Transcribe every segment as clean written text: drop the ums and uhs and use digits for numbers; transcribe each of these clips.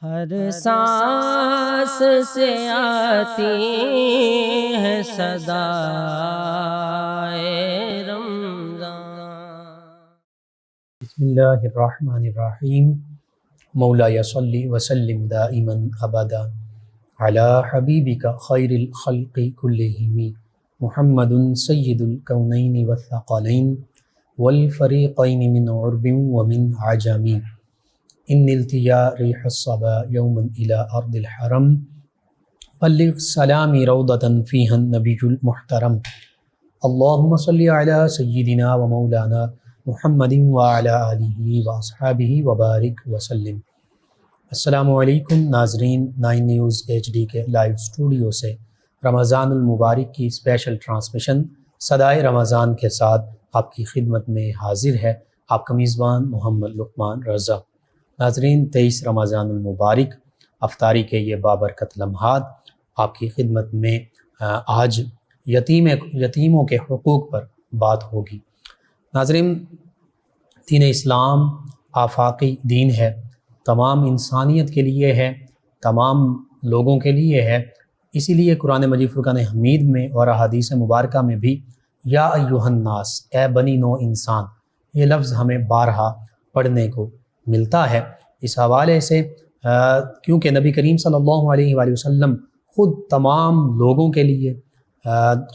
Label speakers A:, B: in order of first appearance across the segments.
A: ہر سانس سے آتی ہے صدائے رمضان۔
B: بسم اللہ الرحمن الرحیم۔ مولا صلی وسلم دائما ابدا علی حبیبک خیر الخلق کلہم محمد سید الکونین والثقلین والفریقین من عرب ومن عجم۔ ان التیا ریح الصبا یوما الی ارض الحرم بلغ سلامی روضۃ فیہا النبی المحترم۔ اللہم صلی علی سیدنا و مولانا محمد وعلی آلہ واصحابہ وبارک وسلم۔ السلام علیکم ناظرین، 9 نیوز HD کے لائیو اسٹوڈیو سے رمضان المبارک کی اسپیشل ٹرانسمیشن صدائے رمضان کے ساتھ آپ کی خدمت میں حاضر ہے آپ کا میزبان محمد لقمان رضا۔ ناظرین، 23 رمضان المبارک افطاری کے یہ بابرکت لمحات آپ کی خدمت میں آج یتیموں کے حقوق پر بات ہوگی۔ ناظرین، دین اسلام آفاقی دین ہے، تمام انسانیت کے لیے ہے، تمام لوگوں کے لیے ہے۔ اسی لیے قرآن مجید فرقان حمید میں اور احادیث مبارکہ میں بھی یا ایھا الناس، اے بنی نو انسان، یہ لفظ ہمیں بارہا پڑھنے کو ملتا ہے۔ اس حوالے سے کیونکہ نبی کریم صلی اللہ علیہ وآلہ وسلم خود تمام لوگوں کے لیے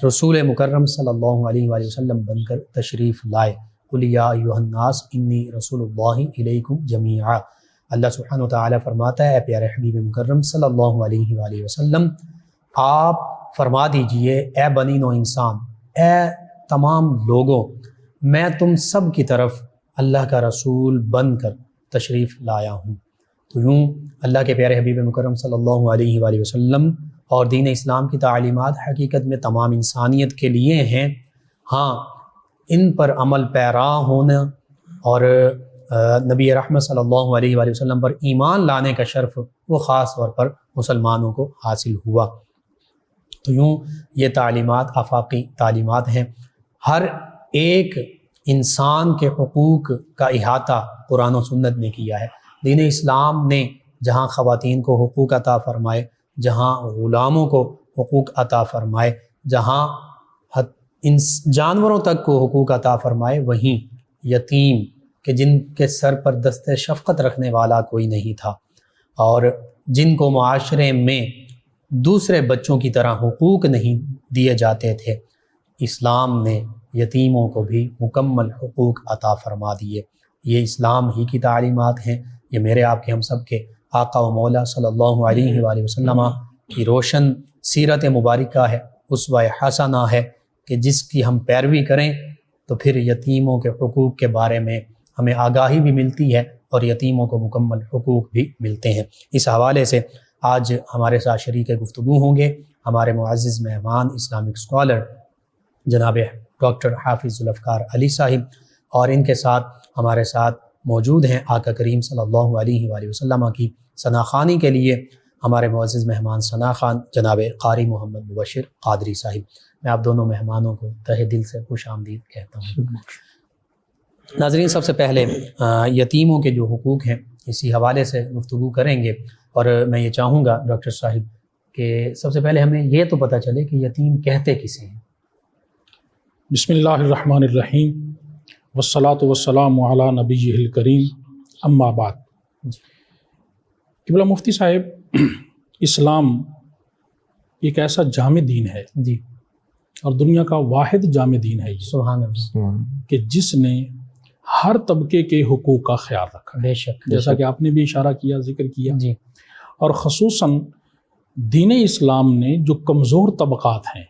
B: رسول مکرم صلی اللہ علیہ وآلہ وسلم بن کر تشریف لائے۔ قل یا ایھا الناس انی رسول اللہ الیکم جمیعا۔ اللہ سبحانہ وتعالی فرماتا ہے، اے پیارے حبیب مکرم صلی اللہ علیہ وآلہ وسلم، آپ فرما دیجئے اے بنی نو انسان، اے تمام لوگوں، میں تم سب کی طرف اللہ کا رسول بن کر تشریف لایا ہوں۔ تو یوں اللہ کے پیارے حبیب مکرم صلی اللہ علیہ وآلہ وسلم اور دین اسلام کی تعلیمات حقیقت میں تمام انسانیت کے لیے ہیں۔ ہاں، ان پر عمل پیرا ہونا اور نبی رحمت صلی اللہ علیہ وآلہ وسلم پر ایمان لانے کا شرف وہ خاص طور پر مسلمانوں کو حاصل ہوا۔ تو یوں یہ تعلیمات آفاقی تعلیمات ہیں، ہر ایک انسان کے حقوق کا احاطہ قرآن و سنت نے کیا ہے۔ دین اسلام نے جہاں خواتین کو حقوق عطا فرمائے، جہاں غلاموں کو حقوق عطا فرمائے، جہاں جانوروں تک کو حقوق عطا فرمائے، وہیں یتیم کہ جن کے سر پر دست شفقت رکھنے والا کوئی نہیں تھا اور جن کو معاشرے میں دوسرے بچوں کی طرح حقوق نہیں دیے جاتے تھے، اسلام نے یتیموں کو بھی مکمل حقوق عطا فرما دیے۔ یہ اسلام ہی کی تعلیمات ہیں، یہ میرے آپ کے ہم سب کے آقا و مولا صلی اللہ علیہ وآلہ وسلم کی روشن سیرت مبارکہ ہے، اسوہ حسنہ ہے کہ جس کی ہم پیروی کریں تو پھر یتیموں کے حقوق کے بارے میں ہمیں آگاہی بھی ملتی ہے اور یتیموں کو مکمل حقوق بھی ملتے ہیں۔ اس حوالے سے آج ہمارے ساتھ شریک گفتگو ہوں گے ہمارے معزز مہمان اسلامک اسکالر جناب ڈاکٹر حافظ ذوالافقار علی صاحب، اور ان کے ساتھ ہمارے ساتھ موجود ہیں آقا کریم صلی اللہ علیہ وآلہ وسلم کی ثناخوانی کے لیے ہمارے معزز مہمان ثنا خوان جناب قاری محمد مبشر قادری صاحب۔ میں آپ دونوں مہمانوں کو تہہ دل سے خوش آمدید کہتا ہوں۔ ناظرین، سب سے پہلے یتیموں کے جو حقوق ہیں اسی حوالے سے گفتگو کریں گے، اور میں یہ چاہوں گا ڈاکٹر صاحب کہ سب سے پہلے ہمیں یہ تو پتہ چلے کہ یتیم کہتے کسے ہیں۔
C: بسم اللہ الرحمن الرحیم والصلاة والسلام علی نبیہ الکریم، اما بعد۔ قبلہ مفتی صاحب، اسلام ایک ایسا جامع دین ہے
B: جی،
C: اور دنیا کا واحد جامع دین ہے یہ،
B: سبحان اللہ،
C: کہ جس نے ہر طبقے کے حقوق کا خیال رکھا ہے،
B: بے شک،
C: جیسا کہ آپ نے بھی اشارہ کیا، ذکر کیا۔
B: جی،
C: اور خصوصاً دین اسلام نے جو کمزور طبقات ہیں،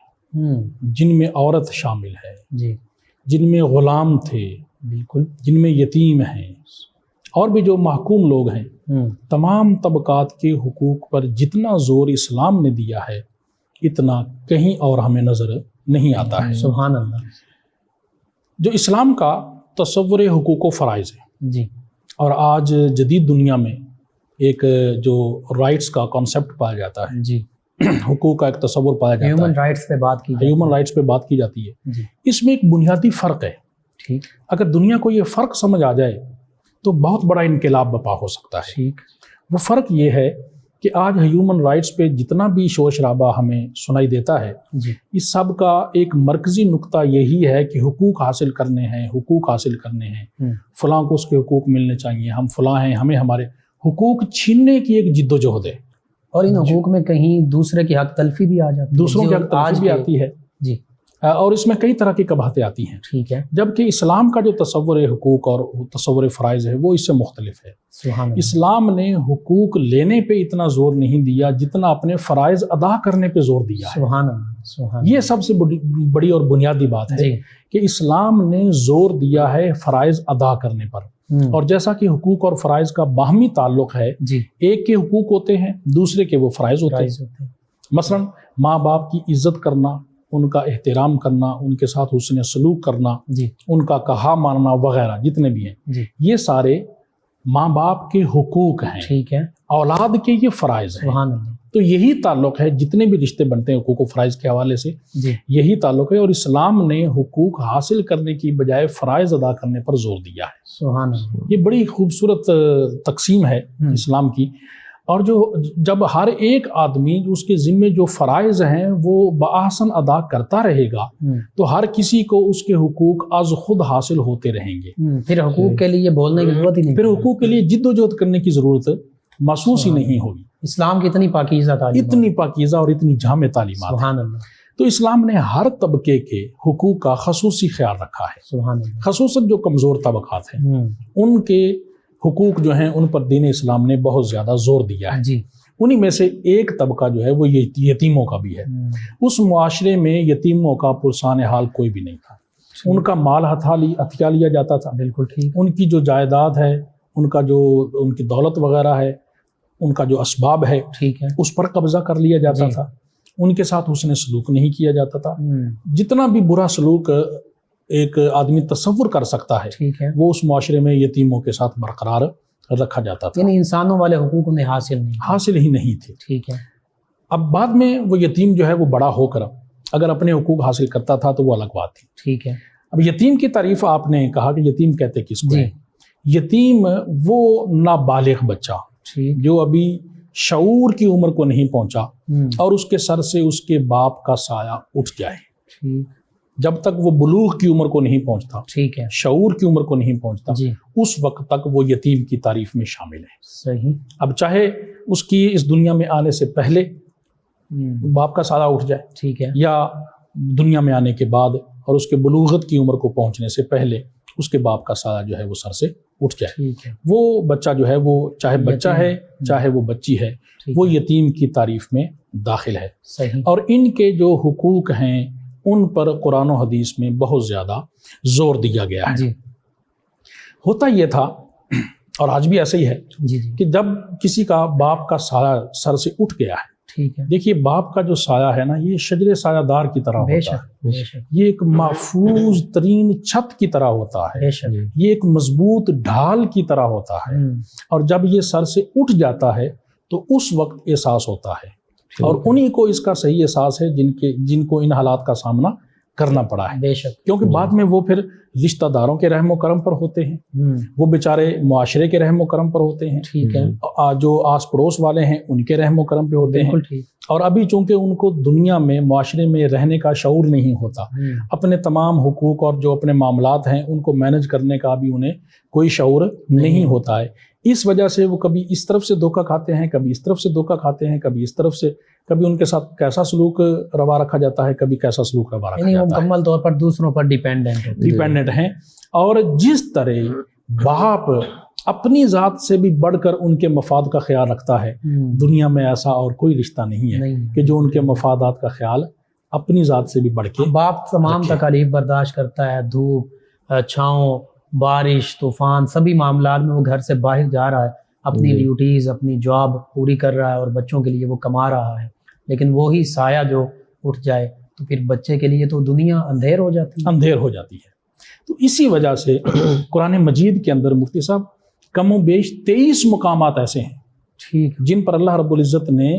C: جن میں عورت شامل ہے،
B: جی،
C: جن میں غلام تھے،
B: بالکل،
C: جن میں یتیم ہیں، اور بھی جو محکوم لوگ ہیں، تمام طبقات کے حقوق پر جتنا زور اسلام نے دیا ہے اتنا کہیں اور ہمیں نظر نہیں آتا ہے۔
B: سبحان اللہ،
C: جو اسلام کا تصور حقوق و فرائض ہے،
B: جی،
C: اور آج جدید دنیا میں ایک جو رائٹس کا کانسیپٹ پایا جاتا ہے،
B: جی،
C: حقوق کا ایک تصور پایا جاتا ہے،
B: ہیومن رائٹس پہ بات کی جاتی ہے،
C: ہیومن رائٹس پہ بات کی جاتی ہے،
B: جی،
C: اس میں ایک بنیادی فرق ہے۔
B: ٹھیک،
C: اگر دنیا کو یہ فرق سمجھ آ جائے تو بہت بڑا انقلاب برپا ہو سکتا ہے۔
B: ٹھیک،
C: وہ فرق یہ ہے کہ آج ہیومن رائٹس پہ جتنا بھی شور شرابہ ہمیں سنائی دیتا ہے،
B: جی
C: اس سب کا ایک مرکزی نقطہ یہی ہے کہ حقوق حاصل کرنے ہیں، حقوق حاصل کرنے ہیں، فلاں کو اس کے حقوق ملنے چاہیے، ہم فلاں ہیں، ہمیں ہمارے حقوق چھیننے کی ایک جد و جہد ہے۔
B: اور ان حقوق میں کہیں دوسرے کی حق تلفی بھی آ جاتی ہے،
C: دوسروں کی حق تلفی بھی آتی ہے،
B: جی
C: اور اس میں کئی طرح کی قباحتیں آتی ہیں۔
B: ٹھیک ہے،
C: جبکہ اسلام کا جو تصور حقوق اور تصور فرائض ہے وہ اس سے مختلف ہے۔
B: سبحان اللہ،
C: اسلام نے حقوق لینے پہ اتنا زور نہیں دیا جتنا اپنے فرائض ادا کرنے پہ زور دیا ہے۔
B: سبحان اللہ، سبحان
C: یہ سب سے بڑی اور بنیادی بات ہے
B: جی
C: کہ اسلام نے زور دیا ہے فرائض ادا کرنے پر۔ اور جیسا کہ حقوق اور فرائض کا باہمی تعلق ہے،
B: جی
C: ایک کے حقوق ہوتے ہیں، دوسرے کے وہ فرائض ہوتے
B: رائز
C: ہیں۔
B: ہوتے ہیں،
C: مثلا ماں باپ کی عزت کرنا، ان کا احترام کرنا، ان کے ساتھ حسن سلوک کرنا،
B: جی
C: ان کا کہا ماننا وغیرہ جتنے بھی ہیں،
B: جی
C: یہ سارے ماں باپ کے حقوق ہیں،
B: ٹھیک ہے،
C: اولاد کے یہ فرائض ہیں۔
B: سبحان اللہ،
C: تو یہی تعلق ہے، جتنے بھی رشتے بنتے ہیں حقوق و فرائض کے حوالے سے
B: جی
C: یہی تعلق ہے، اور اسلام نے حقوق حاصل کرنے کی بجائے فرائض ادا کرنے پر زور دیا ہے۔
B: سبحان اللہ،
C: یہ بڑی خوبصورت تقسیم ہے اسلام کی، اور جب ہر ایک آدمی اس کے ذمے جو فرائض ہیں وہ بآحسن ادا کرتا رہے گا تو ہر کسی کو اس کے حقوق از خود حاصل ہوتے رہیں گے۔
B: پھر حقوق کے لیے بولنے کی ضرورت ہی نہیں،
C: پھر حقوق کے لیے جد و جہد کرنے کی ضرورت محسوس ہی نہیں ہوگی۔
B: اسلام کی اتنی پاکیزہ تعلیم،
C: اتنی پاکیزہ اور اتنی جامع تعلیمات ہیں۔
B: سبحان اللہ،
C: تو اسلام نے ہر طبقے کے حقوق کا خصوصی خیال رکھا ہے،
B: سبحان اللہ،
C: خصوصاً جو کمزور طبقات ہیں ان کے حقوق جو ہیں ان پر دین اسلام نے بہت زیادہ زور دیا ہے۔
B: جی
C: انہی میں سے ایک طبقہ جو ہے وہ یتیموں کا بھی ہے۔ اس معاشرے میں یتیموں کا پرسان حال کوئی بھی نہیں تھا، ان کا مال ہتھیا لیا جاتا تھا،
B: بالکل ٹھیک،
C: ان کی جو جائیداد ہے، ان کی دولت وغیرہ ہے، ان کا جو اسباب ہے
B: ٹھیک ہے،
C: اس پر قبضہ کر لیا جاتا
B: جی
C: تھا، ان کے ساتھ حسن سلوک نہیں کیا جاتا تھا۔ جتنا بھی برا سلوک ایک آدمی تصور کر سکتا ہے
B: ٹھیک ہے،
C: وہ اس معاشرے میں یتیموں کے ساتھ برقرار رکھا جاتا تھا،
B: یعنی انسانوں والے حقوق انہیں حاصل نہیں،
C: حاصل ہی نہیں تھے۔
B: ٹھیک ہے،
C: اب بعد میں وہ یتیم جو ہے وہ بڑا ہو کر اگر اپنے حقوق حاصل کرتا تھا تو وہ الگ بات تھی۔
B: ٹھیک ہے،
C: اب یتیم کی تعریف آپ نے کہا کہ یتیم کہتے کس کو
B: جی
C: ہے؟ یتیم وہ نابالغ بچہ
B: ٹھیک،
C: جو ابھی شعور کی عمر کو نہیں پہنچا اور اس کے سر سے اس کے باپ کا سایہ اٹھ جائے،
B: ٹھیک،
C: جب تک وہ بلوغ کی عمر کو نہیں پہنچتا،
B: ٹھیک ہے،
C: شعور کی عمر کو نہیں پہنچتا،
B: جی
C: اس وقت تک وہ یتیم کی تعریف میں شامل ہے۔
B: صحیح،
C: اب چاہے اس کی اس دنیا میں آنے سے پہلے باپ کا سایہ اٹھ جائے
B: ٹھیک ہے،
C: یا دنیا میں آنے کے بعد اور اس کے بلوغت کی عمر کو پہنچنے سے پہلے اس کے باپ کا سایہ جو ہے وہ سر سے اٹھ جائے،
B: ٹھیک ہے،
C: وہ بچہ جو ہے وہ چاہے بچہ ہے چاہے وہ بچی ہے
B: ٹھیک
C: وہ یتیم کی تعریف میں داخل ہے۔
B: صحیح،
C: اور ان کے جو حقوق ہیں ان پر قرآن و حدیث میں بہت زیادہ زور دیا گیا ہے۔
B: جی
C: ہوتا یہ تھا اور آج بھی ایسا ہی ہے
B: جی جی
C: کہ جب کسی کا باپ کا سایہ سر سے اٹھ گیا ہے،
B: ٹھیک ہے،
C: دیکھیے باپ کا جو سایہ ہے نا یہ شجر سایہ دار کی طرح
B: بے
C: ہوتا ہے،
B: شک، بے شک،
C: یہ ایک محفوظ ترین چھت کی طرح ہوتا ہے،
B: بے شک،
C: یہ ایک مضبوط ڈھال کی طرح ہوتا ہے، اور جب یہ سر سے اٹھ جاتا ہے تو اس وقت احساس ہوتا ہے، اور انہی کو اس کا صحیح احساس ہے جن کو ان حالات کا سامنا کرنا پڑا ہے،
B: بے شک،
C: کیونکہ بعد میں وہ پھر رشتہ داروں کے رحم و کرم پر ہوتے ہیں، وہ بیچارے معاشرے کے رحم و کرم پر ہوتے ہیں،
B: ٹھیک ہے،
C: جو آس پڑوس والے ہیں ان کے رحم و کرم پہ ہوتے ہیں،
B: بالکل ٹھیک،
C: اور ابھی چونکہ ان کو دنیا میں معاشرے میں رہنے کا شعور نہیں ہوتا، اپنے تمام حقوق اور جو اپنے معاملات ہیں ان کو مینج کرنے کا بھی انہیں کوئی شعور نہیں ہوتا ہے، اس وجہ سے وہ کبھی اس طرف سے دھوکہ کھاتے ہیں، کبھی اس طرف سے دھوکہ کھاتے ہیں، کبھی اس طرف سے، کبھی ان کے ساتھ کیسا سلوک روا رکھا جاتا ہے، کبھی کیسا سلوک روا رکھا
B: یعنی وہ
C: جاتا ہے،
B: مکمل طور پر دوسروں پر ڈیپینڈنٹ
C: ہیں۔ اور جس طرح باپ اپنی ذات سے بھی بڑھ کر ان کے مفاد کا خیال رکھتا ہے، دنیا میں ایسا اور کوئی رشتہ نہیں ہے کہ جو ان کے مفادات کا خیال اپنی ذات سے بھی بڑھ کے
B: باپ تمام تکالیف برداشت کرتا ہے، دھوپ، چھاؤں، بارش، طوفان، سبھی معاملات میں وہ گھر سے باہر جا رہا ہے، اپنی ڈیوٹیز، اپنی جاب پوری کر رہا ہے اور بچوں کے لیے وہ کما رہا ہے، لیکن وہی سایہ جو اٹھ جائے تو پھر بچے کے لیے تو دنیا اندھیر ہو جاتی ہے۔
C: تو اسی وجہ سے قرآن مجید کے اندر مفتی صاحب کم و بیش 23 مقامات ایسے ہیں
B: ٹھیک،
C: جن پر اللہ رب العزت نے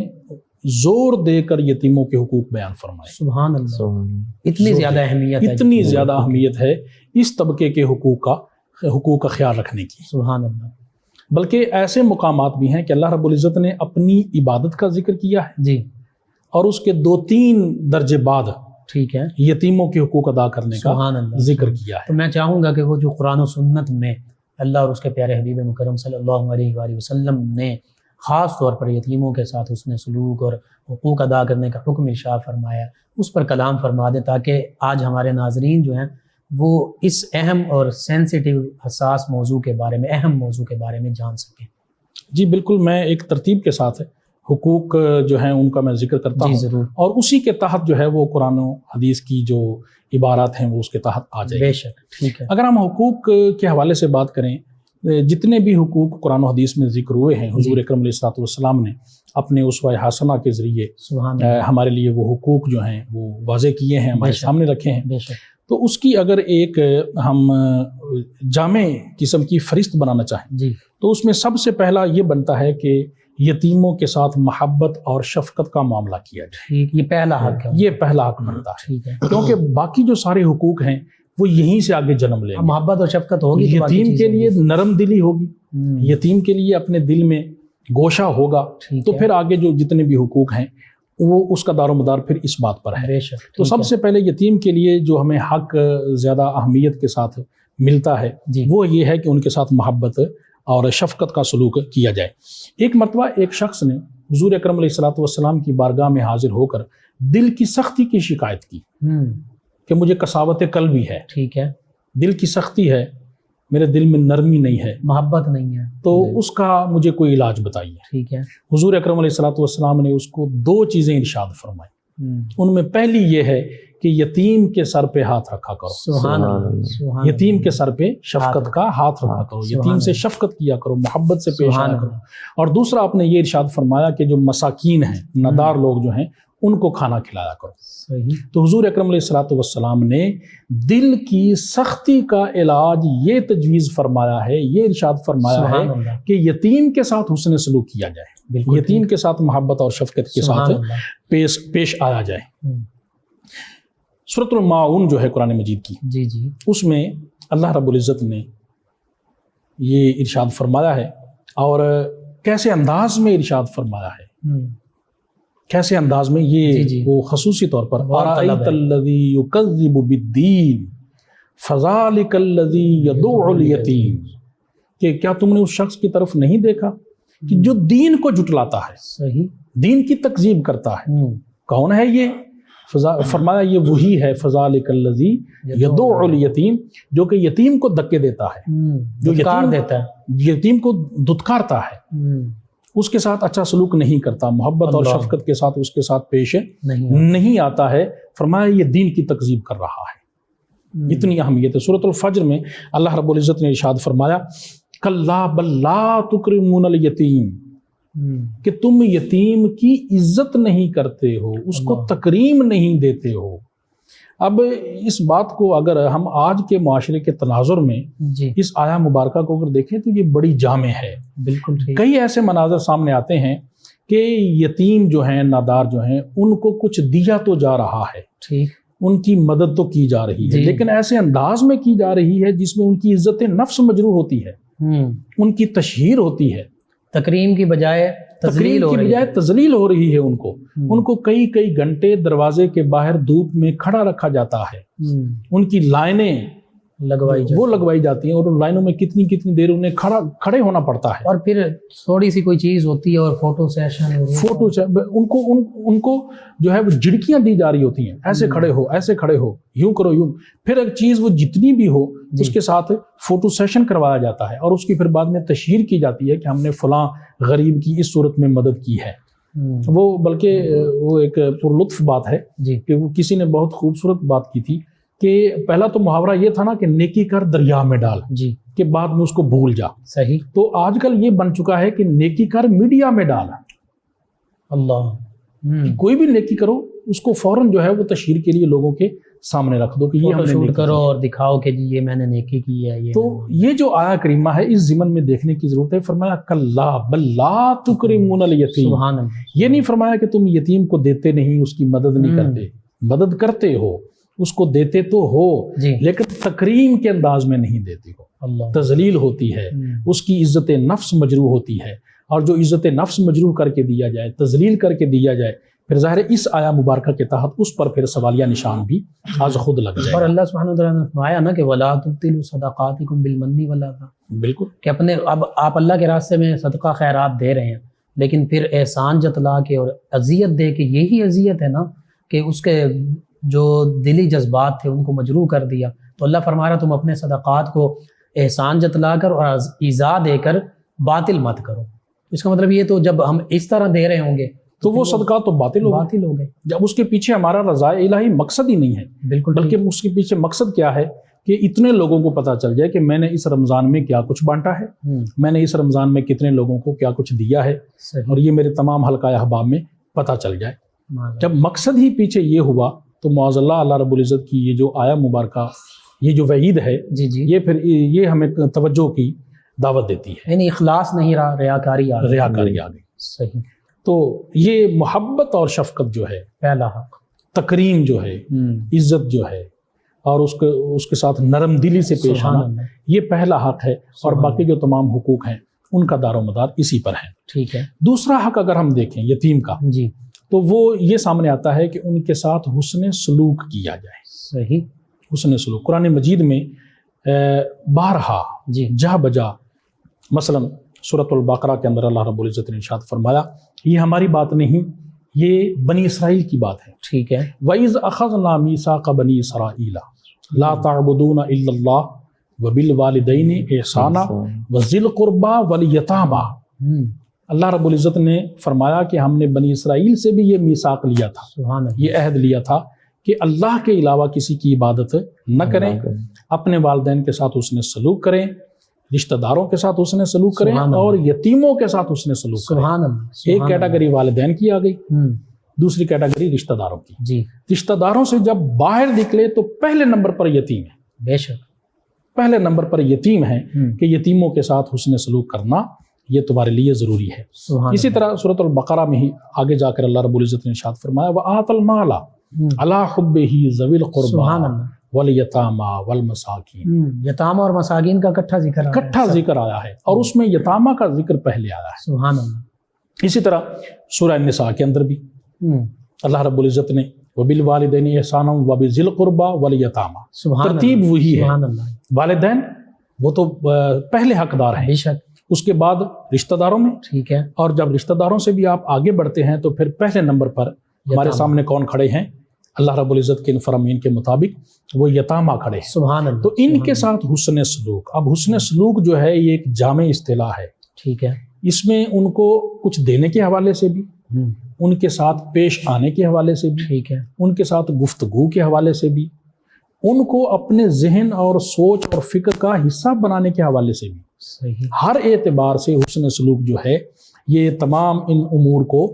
C: زور دے کر یتیموں کے حقوق بیان فرمائے۔
B: سبحان اللہ، اتنی زیادہ اہمیت ہے،
C: اتنی زیادہ اہمیت ہے اس طبقے کے حقوق کا خیال رکھنے کی۔
B: سبحان اللہ۔
C: بلکہ ایسے مقامات بھی ہیں کہ اللہ رب العزت نے اپنی عبادت کا ذکر کیا ہے
B: جی
C: اور اس کے 2-3 درجے بعد
B: ٹھیک ہے
C: یتیموں کے حقوق ادا کرنے کا
B: سبحان اللہ
C: ذکر کیا ہے۔
B: تو میں چاہوں گا کہ وہ جو قرآن و سنت میں اللہ اور اس کے پیارے حبیب مکرم صلی اللہ علیہ وآلہ وسلم نے خاص طور پر یتیموں کے ساتھ حسن سلوک اور حقوق ادا کرنے کا حکم ارشاد فرمایا، اس پر کلام فرما دیں تاکہ آج ہمارے ناظرین جو ہیں وہ اس اہم اور سینسیٹیو حساس موضوع کے بارے میں، اہم موضوع کے بارے میں جان سکیں۔
C: جی بالکل، میں ایک ترتیب کے ساتھ حقوق جو ہیں ان کا میں ذکر کرتا
B: جی
C: ہوں
B: ضرور،
C: اور اسی کے تحت جو ہے وہ قرآن و حدیث کی جو عبارات ہیں وہ اس کے تحت آ جائے
B: بے
C: گی۔
B: شک، ٹھیک ہے،
C: اگر ہم حقوق کے حوالے سے بات کریں، جتنے بھی حقوق قرآن و حدیث میں ذکر ہوئے ہیں، حضور اکرم علیہ الصلوۃ والسلام نے اپنے اسوہ حسنہ کے ذریعے
B: سبحان اللہ،
C: ہمارے لیے وہ حقوق جو ہیں وہ واضح کیے ہیں، ہمارے
B: بے شک،
C: سامنے رکھے ہیں۔
B: بے شک،
C: تو اس کی اگر ایک ہم جامع قسم کی فہرست بنانا چاہیں
B: جی
C: تو اس میں سب سے پہلا یہ بنتا ہے کہ یتیموں کے ساتھ محبت اور شفقت کا معاملہ کیا جائے۔
B: ٹھیک، یہ پہلا حق ہے،
C: یہ پہلا حق بنتا ہے،
B: ٹھیک ہے،
C: کیونکہ باقی جو سارے حقوق ہیں وہ یہیں سے آگے جنم لیں گے۔
B: محبت اور شفقت ہوگی تو باقی
C: یتیم کے
B: چیزیں
C: لیے نرم دلی ہوگی،
B: بھی۔
C: یتیم کے لیے اپنے دل میں گوشہ ہوگا،
B: ٹھیک
C: تو
B: ہے،
C: پھر آگے جو جتنے بھی حقوق ہیں وہ اس کا دار و مدار پھر اس بات پر ہے۔
B: بے شک،
C: تو
B: ٹھیک
C: سب
B: ہے،
C: سے پہلے یتیم کے لیے جو ہمیں حق زیادہ اہمیت کے ساتھ ملتا ہے
B: جی
C: وہ یہ ہے کہ ان کے ساتھ محبت اور شفقت کا سلوک کیا جائے۔ ایک مرتبہ ایک شخص نے حضور اکرم علیہ الصلوۃ والسلام کی بارگاہ میں حاضر ہو کر دل کی سختی کی شکایت کی کہ مجھے قساوت قلبی ہے،
B: ٹھیک ہے،
C: دل کی سختی ہے، میرے دل میں نرمی نہیں ہے،
B: محبت نہیں ہے
C: تو اس کا مجھے کوئی علاج بتائیے۔
B: ٹھیک ہے،
C: حضور اکرم علیہ الصلوۃ والسلام نے اس کو 2 چیزیں ارشاد فرمائی۔ ان میں پہلی یہ ہے کہ یتیم کے سر پہ ہاتھ رکھا کرو،
B: سبحان اللہ، سبحان
C: یتیم کے سر پہ شفقت کا ہاتھ رکھا کرو،
B: سبحان
C: یتیم سے
B: اللہ،
C: شفقت کیا کرو، محبت سے پیش
B: سبحان
C: آیا کرو۔
B: اللہ،
C: اور دوسرا آپ نے یہ ارشاد فرمایا کہ جو مساکین ہیں، ندار لوگ جو ہیں، ان کو کھانا کھلایا کرو۔
B: صحیح،
C: تو حضور اکرم علیہ الصلوۃ والسلام نے دل کی سختی کا علاج یہ تجویز فرمایا ہے، یہ ارشاد فرمایا ہے
B: سبحان اللہ،
C: کہ یتیم کے ساتھ حسن سلوک کیا جائے،
B: بالکل
C: یتیم کے ساتھ محبت اور شفقت کے
B: سبحان
C: ساتھ
B: اللہ،
C: پیش آیا جائے۔ سورۃ الماعون جو ہے قرآن مجید کی،
B: جی جی،
C: اس میں اللہ رب العزت نے یہ ارشاد فرمایا ہے، اور کیسے انداز میں ارشاد فرمایا ہے، کیسے انداز میں
B: جی
C: یہ
B: جی،
C: وہ خصوصی طور پر
B: بہت طلب
C: أَرَأَيْتَ
B: ہے۔
C: الَّذِي يُكَذِّبُ بِالدِّينِ فَذَلِكَ الَّذِي يَدُعُّ الْيَتِيمَ، کہ کیا تم نے اس شخص کی طرف نہیں دیکھا کہ جو دین کو جھٹلاتا ہے،
B: صحیح،
C: دین کی تکذیب کرتا ہے، کون ہے یہ؟ فرمایا یہ وہی ہے فَذَلِكَ الَّذِي يَدُعُّ الْيَتِيمَ، جو کہ یتیم کو دکے دیتا ہے، جو
B: دھتکار
C: یتیم
B: دیتا ہے،
C: یتیم کو دھتکارتا ہے، اس کے ساتھ اچھا سلوک نہیں کرتا، محبت اور
B: اللہ،
C: شفقت کے ساتھ اس کے ساتھ پیش
B: نہیں،
C: نہیں آتا ہے، فرمایا یہ دین کی تکذیب کر رہا ہے۔ اتنی اہمیت ہے۔ سورۃ الفجر میں اللہ رب العزت نے ارشاد فرمایا کَلَّا بَل لَا تُکْرِمُونَ الْیَتِیمَ، کہ تم یتیم کی عزت نہیں کرتے ہو، اس کو تکریم نہیں دیتے ہو۔ اب اس بات کو اگر ہم آج کے معاشرے کے تناظر میں
B: جی
C: اس آیا مبارکہ کو اگر دیکھیں تو یہ بڑی جامع ہے۔
B: بالکل ٹھیک،
C: کئی ایسے مناظر سامنے آتے ہیں کہ یتیم جو ہیں، نادار جو ہیں، ان کو کچھ دیا تو جا رہا ہے،
B: ٹھیک،
C: ان کی مدد تو کی جا رہی ہے،
B: جی،
C: لیکن ایسے انداز میں کی جا رہی ہے جس میں ان کی عزت نفس مجروح ہوتی ہے، ان کی تشہیر ہوتی ہے،
B: تکریم کی بجائے تذلیل
C: تکریم
B: ہو
C: کی
B: رہی
C: بجائے
B: ہے،
C: تذلیل ہو رہی ہے ان کو کئی کئی گھنٹے دروازے کے باہر دھوپ میں کھڑا رکھا جاتا ہے، ان کی لائنیں
B: لگوائی جائے،
C: وہ لگوائی جاتی ہیں اور ان لائنوں میں کتنی دیر انہیں کھڑے ہونا پڑتا ہے۔
B: اور پھر تھوڑی سی کوئی چیز ہوتی ہے اور فوٹو سیشن،
C: فوٹو ان کو جو ہے وہ جھڑکیاں دی جا رہی ہوتی ہیں، ایسے کھڑے ہو، ایسے کھڑے ہو، یوں کرو یوں، پھر ایک چیز وہ جتنی بھی ہو اس کے ساتھ فوٹو سیشن کروایا جاتا ہے اور اس کی پھر بعد میں تشہیر کی جاتی ہے کہ ہم نے فلاں غریب کی اس صورت میں مدد کی ہے۔ وہ بلکہ وہ ایک پرلطف بات ہے
B: جی،
C: کہ وہ کسی نے بہت خوبصورت بات کی تھی کہ پہلا تو محاورہ یہ تھا نا کہ نیکی کر دریا میں ڈال،
B: جی،
C: کہ بعد میں اس کو بھول جا،
B: صحیح،
C: تو آج کل یہ بن چکا ہے کہ نیکی کر میڈیا میں ڈال،
B: اللہ،
C: کوئی بھی نیکی کرو اس کو فوراً جو ہے وہ تشہیر کے لیے لوگوں کے سامنے رکھ دو کہ یہ ہم
B: فوٹو
C: نے
B: شوٹ
C: نیکی
B: کرو
C: کی۔
B: اور دکھاؤ کہ جی یہ میں نے نیکی کی ہے، یہ
C: تو یہ جو آیا کریمہ ہے اس ضمن میں دیکھنے کی ضرورت ہے۔ فرمایا کَلَّا بَل لَا تُکْرِمُونَ الْیَتِیمَ،
B: سبحان اللہ،
C: یہ نہیں فرمایا کہ تم یتیم کو دیتے نہیں، اس کی مدد نہیں کرتے، مدد کرتے ہو، اس کو دیتے تو ہو
B: جی،
C: لیکن تکریم کے انداز میں نہیں دیتے ہو۔
B: اللہ
C: تذلیل ہوتی ہے، اس کی عزت نفس مجروح ہوتی ہے، اور جو عزت نفس مجروح کر کے دیا جائے، تذلیل کر کے دیا جائے، پھر ظاہر ہے اس آیا مبارکہ کے تحت اس پر پھر سوالیہ نشان بھی آج خود لگ جائے
B: اور
C: گا۔
B: اللہ سبحانہ وتعالیٰ نے فرمایا نا کہ وَلَا تُبْطِلُوا صَدَقَاتِكُمْ بِالْمَنِّ وَالْأَذَىٰ،
C: بالکل
B: کہ اپنے اب آپ اللہ کے راستے میں صدقہ خیرات دے رہے ہیں، لیکن پھر احسان جتلا کے اور اذیت دے کے، یہی اذیت ہے نا کہ اس کے جو دلی جذبات تھے ان کو مجروح کر دیا۔ تو اللہ فرما رہا تم اپنے صدقات کو احسان جتلا کر اور ایذا دے کر باطل مت کرو۔ اس کا مطلب یہ تو جب ہم اس طرح دے رہے ہوں گے
C: تو وہ صدقات تو باطل
B: ہو گئے،
C: جب اس کے پیچھے ہمارا رضائے الہی مقصد ہی نہیں ہے،
B: بالکل،
C: بلکہ اس کے پیچھے مقصد کیا ہے کہ اتنے لوگوں کو پتہ چل جائے کہ میں نے اس رمضان میں کیا کچھ بانٹا ہے، میں نے اس رمضان میں کتنے لوگوں کو کیا کچھ دیا ہے، اور یہ میرے تمام حلقہ احباب میں پتہ چل جائے۔ جب مقصد ہی پیچھے یہ ہوا تو معاذ اللہ اللہ رب العزت کی یہ جو آیا مبارکہ، یہ جو وعید ہے،
B: جی،
C: یہ ہمیں توجہ کی دعوت دیتی ہے،
B: یعنی اخلاص نہیں رہا، ریاکاری آ
C: گئی۔
B: صحیح۔
C: تو یہ محبت اور شفقت جو ہے،
B: پہلا حق،
C: تکریم جو ہے، عزت جو ہے، اور اس کے ساتھ نرم دلی سے پیش آنا، یہ پہلا حق ہے، اور باقی جو تمام حقوق ہیں ان کا دار و مدار اسی پر ہے۔
B: ٹھیک ہے۔
C: دوسرا حق اگر ہم دیکھیں یتیم کا،
B: جی،
C: تو وہ یہ سامنے آتا ہے کہ ان کے ساتھ حسن سلوک کیا جائے۔
B: صحیح،
C: حسن سلوک قرآن مجید میں بارہا
B: جی،
C: جا بجا، مثلا سورۃ البقرہ کے اندر اللہ رب العزت نے ارشاد فرمایا، یہ ہماری بات نہیں، یہ بنی اسرائیل کی بات ہے۔
B: ٹھیک ہے۔
C: وَإِذْ أَخَذْنَا مِيثَاقَ بَنِي إِسْرَائِيلَ لَا تَعْبُدُونَ إِلَّا اللَّهَ وَبِالْوَالِدَيْنِ إِحْسَانًا وَذِي الْقُرْبَى وَالْيَتَامَى۔ اللہ رب العزت نے فرمایا کہ ہم نے بنی اسرائیل سے بھی یہ میثاق لیا تھا،
B: سبحان اللہ،
C: یہ عہد لیا تھا کہ اللہ کے علاوہ کسی کی عبادت نہ کریں، اپنے والدین کے ساتھ حسن سلوک کریں، رشتہ داروں کے ساتھ حسن سلوک کریں، اور یتیموں کے ساتھ حسن سلوک کریں۔
B: سبحان اللہ۔
C: ایک کیٹیگری والدین کی آ گئی، دوسری کیٹیگری رشتہ داروں کی۔
B: جی،
C: رشتہ داروں سے جب باہر نکلے تو پہلے نمبر پر یتیم ہے،
B: بے شک،
C: پہلے نمبر پر یتیم ہے، کہ یتیموں کے ساتھ حسن سلوک کرنا یہ تمہارے لیے ضروری ہے۔ اسی طرح سورۃ البقرہ میں ہی آگے جا کر اللہ رب العزت نے ارشاد فرمایا وَآتَ الْمَالَ عَلَىٰ حُبِّهِ ذَوِي الْقُرْبَىٰ وَالْيَتَامَىٰ وَالْمَسَاکِینِ۔
B: یتامہ اور مساکین کا اکٹھا
C: ذکر آیا ہے، اور اس میں یتامہ کا ذکر پہلے آیا ہے۔
B: سبحان اللہ۔
C: اسی طرح سورہ النساء کے اندر بھی اللہ رب العزت نے وَبِالْوَالِدَيْنِ إِحْسَانًا وَبِذِي الْقُرْبَىٰ وَالْيَتَامَىٰ، ترتیب وہی ہے۔ والدین وہ تو پہلے حقدار ہیں،
B: بے شک،
C: اس کے بعد رشتہ داروں میں،
B: ٹھیک ہے،
C: اور جب رشتہ داروں سے بھی آپ آگے بڑھتے ہیں تو پھر پہلے نمبر پر ہمارے سامنے کون کھڑے ہیں؟ اللہ رب العزت کے فرامین کے مطابق وہ یتامہ کھڑے ہیں۔
B: سبحان اللہ۔
C: تو ان کے ساتھ حسن سلوک، اب حسن سلوک جو ہے یہ ایک جامع اصطلاح ہے،
B: ٹھیک ہے،
C: اس میں ان کو کچھ دینے کے حوالے سے بھی، ان کے ساتھ پیش آنے کے حوالے سے بھی،
B: ٹھیک ہے،
C: ان کے ساتھ گفتگو کے حوالے سے بھی، ان کو اپنے ذہن اور سوچ اور فکر کا حصہ بنانے کے حوالے سے بھی،
B: صحیح،
C: ہر اعتبار سے حسن سلوک جو ہے یہ تمام ان امور کو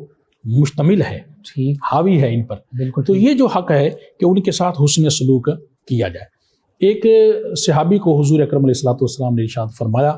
C: مشتمل ہے،
B: ٹھیک،
C: حاوی ہے ان پر۔
B: بالکل۔
C: تو یہ جو حق ہے کہ ان کے ساتھ حسن سلوک کیا جائے۔ ایک صحابی کو حضور اکرم علیہ الصلوۃ والسلام نے ارشاد فرمایا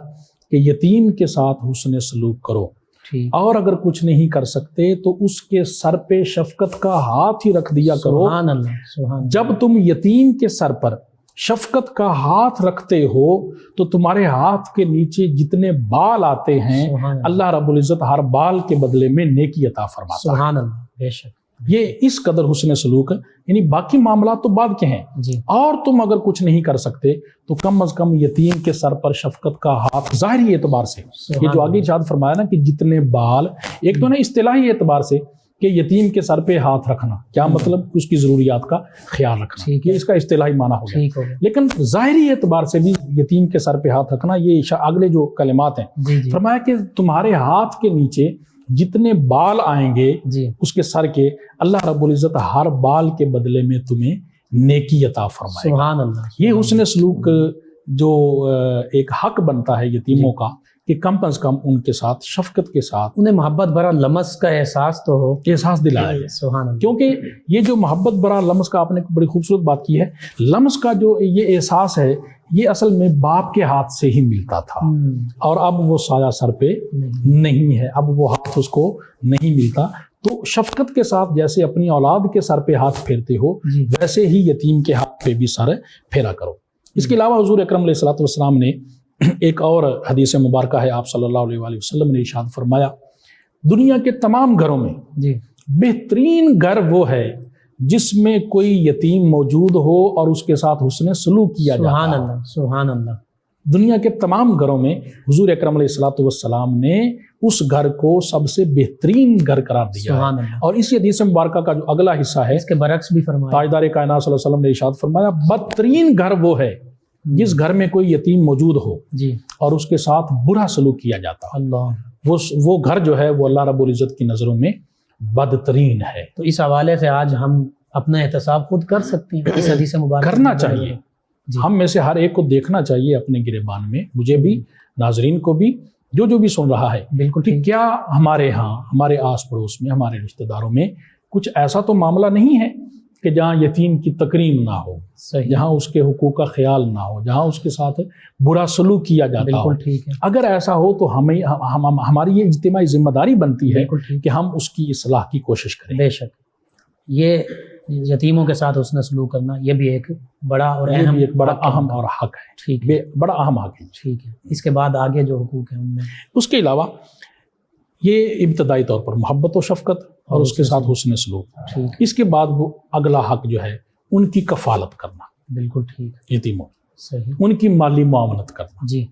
C: کہ یتیم کے ساتھ حسن سلوک کرو،
B: ٹھیک،
C: اور اگر کچھ نہیں کر سکتے تو اس کے سر پہ شفقت کا ہاتھ ہی رکھ دیا کرو۔
B: سبحان اللہ، سبحان اللہ۔
C: جب تم یتیم کے سر پر شفقت کا ہاتھ رکھتے ہو تو تمہارے ہاتھ کے نیچے جتنے بال آتے ہیں اللہ رب العزت ہر بال کے بدلے میں نیکی عطا فرماتا ہے۔
B: سبحان اللہ، بے شک۔
C: یہ اس قدر حسن سلوک، یعنی باقی معاملات تو بعد کے ہیں،
B: جی،
C: اور تم اگر کچھ نہیں کر سکتے تو کم از کم یتیم کے سر پر شفقت کا ہاتھ ظاہری اعتبار سے، یہ جو آگے ارشاد فرمایا نا کہ جتنے بال، ایک تو نا اصطلاحی اعتبار سے کہ یتیم کے سر پہ ہاتھ رکھنا، کیا مطلب اس کی ضروریات کا خیال رکھنا، یہ اس کا اصطلاحی معنی ہو گیا۔ لیکن ظاہری اعتبار سے بھی یتیم کے سر پہ ہاتھ رکھنا، یہ اگلے جو کلمات ہیں، فرمایا کہ تمہارے ہاتھ کے نیچے جتنے بال آئیں گے اس کے سر کے، اللہ رب العزت ہر بال کے بدلے میں تمہیں نیکی عطا فرمائے گا۔
B: سبحان اللہ۔
C: یہ حسن سلوک جو ایک حق بنتا ہے یتیموں کا کہ کم از کم ان کے ساتھ شفقت کے ساتھ
B: انہیں محبت بھرا لمس کا احساس تو ہو،
C: احساس دلایا جائے۔
B: سبحان اللہ۔
C: کیونکہ یہ جو محبت بھرا لمس کا آپ نے بڑی خوبصورت بات کی ہے، لمس کا جو یہ احساس ہے یہ اصل میں باپ کے ہاتھ سے ہی ملتا تھا، اور اب وہ سایہ سر پہ نہیں ہے، اب وہ ہاتھ اس کو نہیں ملتا۔ تو شفقت کے ساتھ جیسے اپنی اولاد کے سر پہ ہاتھ پھیرتے ہو ویسے ہی یتیم کے ہاتھ پہ بھی سر پھیرا کرو۔ اس کے علاوہ حضور اکرم علیہ الصلوۃ والسلام نے ایک اور حدیث مبارکہ ہے، آپ صلی اللہ علیہ وآلہ وسلم نے ارشاد فرمایا دنیا کے تمام گھروں میں
B: جی
C: بہترین گھر وہ ہے جس میں کوئی یتیم موجود ہو اور اس کے ساتھ حسن سلوک کیا جاتا
B: سبحان
C: ہے۔
B: اللہ سبحان اللہ۔
C: دنیا کے تمام گھروں میں حضور اکرم علیہ الصلوۃ والسلام نے اس گھر کو سب سے بہترین گھر قرار دیا
B: سبحان
C: ہے۔
B: اللہ۔
C: اور اسی حدیث مبارکہ کا جو اگلا حصہ ہے،
B: اس کے برعکس بھی فرمایا،
C: تاجدار کائنات صلی اللہ علیہ وسلم نے ارشاد فرمایا بدترین گھر وہ ہے جس گھر میں کوئی یتیم موجود ہو
B: جی
C: اور اس کے ساتھ برا سلوک کیا جاتا ہو،
B: اللہ۔
C: وہ گھر جو ہے وہ اللہ رب العزت کی نظروں میں بدترین ہے۔
B: تو اس حوالے سے آج ہم اپنا احتساب خود کر سکتے ہیں، اس حدیث مبارکہ
C: کرنا چاہیے،
B: جی۔
C: ہم میں سے ہر ایک کو دیکھنا چاہیے اپنے گریبان میں، مجھے بھی، ناظرین کو بھی، جو بھی سن رہا ہے،
B: بالکل
C: کہ
B: ٹھیک۔
C: کیا ہمارے ہاں، ہمارے آس پڑوس میں، ہمارے رشتہ داروں میں کچھ ایسا تو معاملہ نہیں ہے کہ جہاں یتیم کی تکریم نہ ہو،
B: صحیح،
C: جہاں اس کے حقوق کا خیال نہ ہو، جہاں اس کے ساتھ برا سلوک کیا جاتا ہو۔
B: بالکل ٹھیک ہے،
C: اگر ایسا ہو تو ہماری یہ اجتماعی ذمہ داری بنتی ہے
B: بالکل ٹھیک،
C: کہ ہم اس کی اصلاح کی کوشش کریں۔
B: بے شک۔ یہ یتیموں کے ساتھ حسن سلوک کرنا یہ بھی ایک بڑا اور
C: یہ
B: اہم
C: بھی ایک بڑا
B: حق ہے۔
C: اہم اور حق ہے،
B: ٹھیک ہے،
C: بڑا اہم حق ہے۔
B: ٹھیک ہے۔ اس کے بعد آگے جو حقوق ہیں ان میں
C: اس کے علاوہ یہ ابتدائی طور پر محبت و شفقت اور اس کے ساتھ حسن سلوک۔
B: ٹھیک،
C: اس کے بعد وہ اگلا حق جو ہے ان کی کفالت کرنا،
B: بالکل ٹھیک،
C: یتیموں،
B: صحیح،
C: ان کی مالی معاونت کرنا۔
B: جی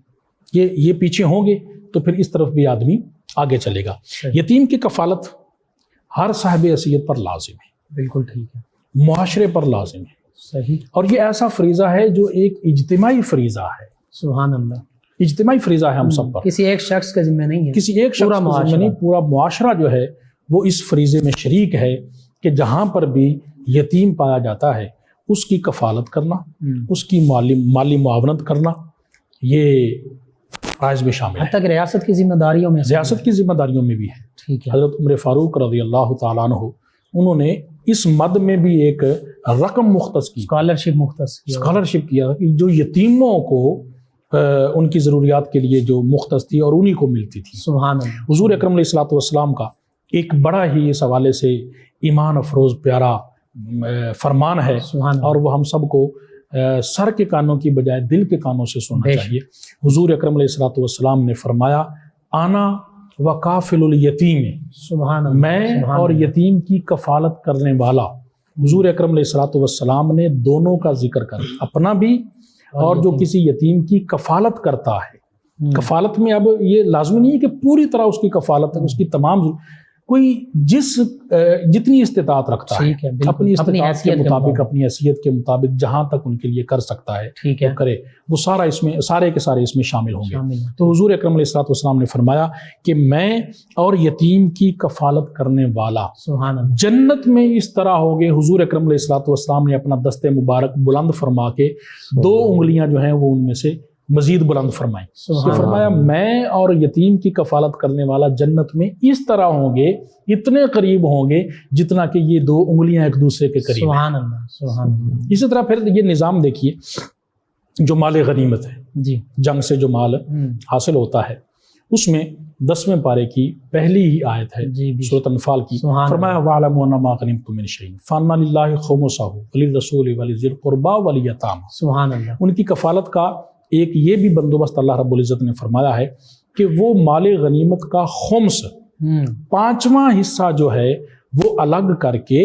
C: یہ پیچھے ہوں گے تو پھر اس طرف بھی آدمی آگے چلے گا۔
B: صحیح،
C: یتیم کی کفالت ہر صاحب حیثیت پر لازم ہے،
B: بالکل ٹھیک ہے،
C: معاشرے پر لازم ہے،
B: صحیح،
C: اور یہ ایسا فریضہ ہے جو ایک اجتماعی فریضہ ہے،
B: سبحان اللہ۔
C: اجتماعی فریضہ ہے ہم سب پر،
B: کسی ایک شخص کا ذمہ نہیں ہے،
C: کسی ایک شخص
B: پورا
C: کا ذمہ
B: معاشرہ۔
C: نہیں، پورا معاشرہ جو ہے وہ اس فریضے میں شریک ہے کہ جہاں پر بھی یتیم پایا جاتا ہے اس کی کفالت کرنا، اس کی مالی معاونت کرنا، یہ فرائض میں شامل ہے،
B: حتیٰ کہ ریاست کی ذمہ داریوں میں سے
C: ریاست کی ذمہ داریوں میں بھی ہے۔
B: ٹھیک ہے،
C: حضرت عمر فاروق رضی اللہ تعالیٰ عنہ انہوں نے اس مد میں بھی ایک رقم مختص کی،
B: اسکالرشپ مختص کیا،
C: اسکالرشپ کیا کہ جو یتیموں کو ان کی ضروریات کے لیے جو مختص تھی اور انہی کو ملتی تھی۔
B: سبحان اللہ،
C: حضور اکرم علیہ الصلوۃ والسلام کا ایک بڑا ہی اس حوالے سے ایمان افروز پیارا فرمان ہے،
B: سبحان اللہ،
C: اور وہ ہم سب کو سر کے کانوں کی بجائے دل کے کانوں سے سننا
B: بے
C: چاہیے۔ حضور اکرم علیہ الصلوۃ والسلام نے فرمایا آنا وکافل الیتیم،
B: سبحان اللہ،
C: میں
B: سبحان
C: اور
B: اللہ،
C: یتیم کی کفالت کرنے والا۔ حضور اکرم علیہ الصلوۃ والسلام نے دونوں کا ذکر کر، اپنا بھی اور جو کسی یتیم کی کفالت کرتا ہے۔ کفالت میں اب یہ لازمی نہیں ہے کہ پوری طرح اس کی کفالت ہے، اس کی تمام کوئی جتنی استطاعت رکھتا ہے
B: ٹھیک ہے، بالکل،
C: اپنی استطاعت کے
B: حیثیت
C: مطابق، اپنی حیثیت کے مطابق جہاں تک ان کے لیے کر سکتا ہے
B: ٹھیک ہے،
C: وہ کرے، وہ سارا اس میں سارے کے سارے اس میں شامل ہوں گے۔
B: شامل ہے،
C: تو حضور اکرم علیہ الصلوۃ والسلام نے فرمایا کہ میں اور یتیم کی کفالت کرنے والا
B: سبحان اللہ،
C: جنت میں اس طرح ہوگے۔ حضور اکرم علیہ الصلوۃ والسلام نے اپنا دست مبارک بلند فرما کے دو انگلیاں جو ہیں وہ ان میں سے مزید بلند فرمائیں،
B: سبحان
C: کہ فرمایا میں اور یتیم کی کفالت کرنے والا جنت میں اس طرح ہوں گے، اتنے قریب ہوں گے جتنا کہ یہ دو انگلیاں ایک دوسرے کے قریب ہیں۔
B: سبحان اللہ، سبحان اللہ،
C: اسی طرح پھر یہ نظام دیکھیے، جو مال غنیمت ہے،
B: جی
C: جنگ سے جو مال حاصل ہوتا ہے، اس میں 10ویں پارے کی پہلی ہی آیت ہے
B: جی بھی،
C: سورۃ انفال کی،
B: سبحان
C: فرمایا وَاعْلَمُوا أَنَّ مَا غَنِمْتُم مِّن شَيْءٍ فَأَنَّ لِلَّهِ خُمُسَهُ وَلِلرَّسُولِ وَلِذِي الْقُرْبَىٰ وَالْيَتَامَىٰ۔
B: سبحان اللہ،
C: ان کی کفالت کا ایک یہ بھی بندوبست اللہ رب العزت نے فرمایا ہے کہ وہ مال غنیمت کا خمس، 5واں حصہ جو ہے وہ الگ کر کے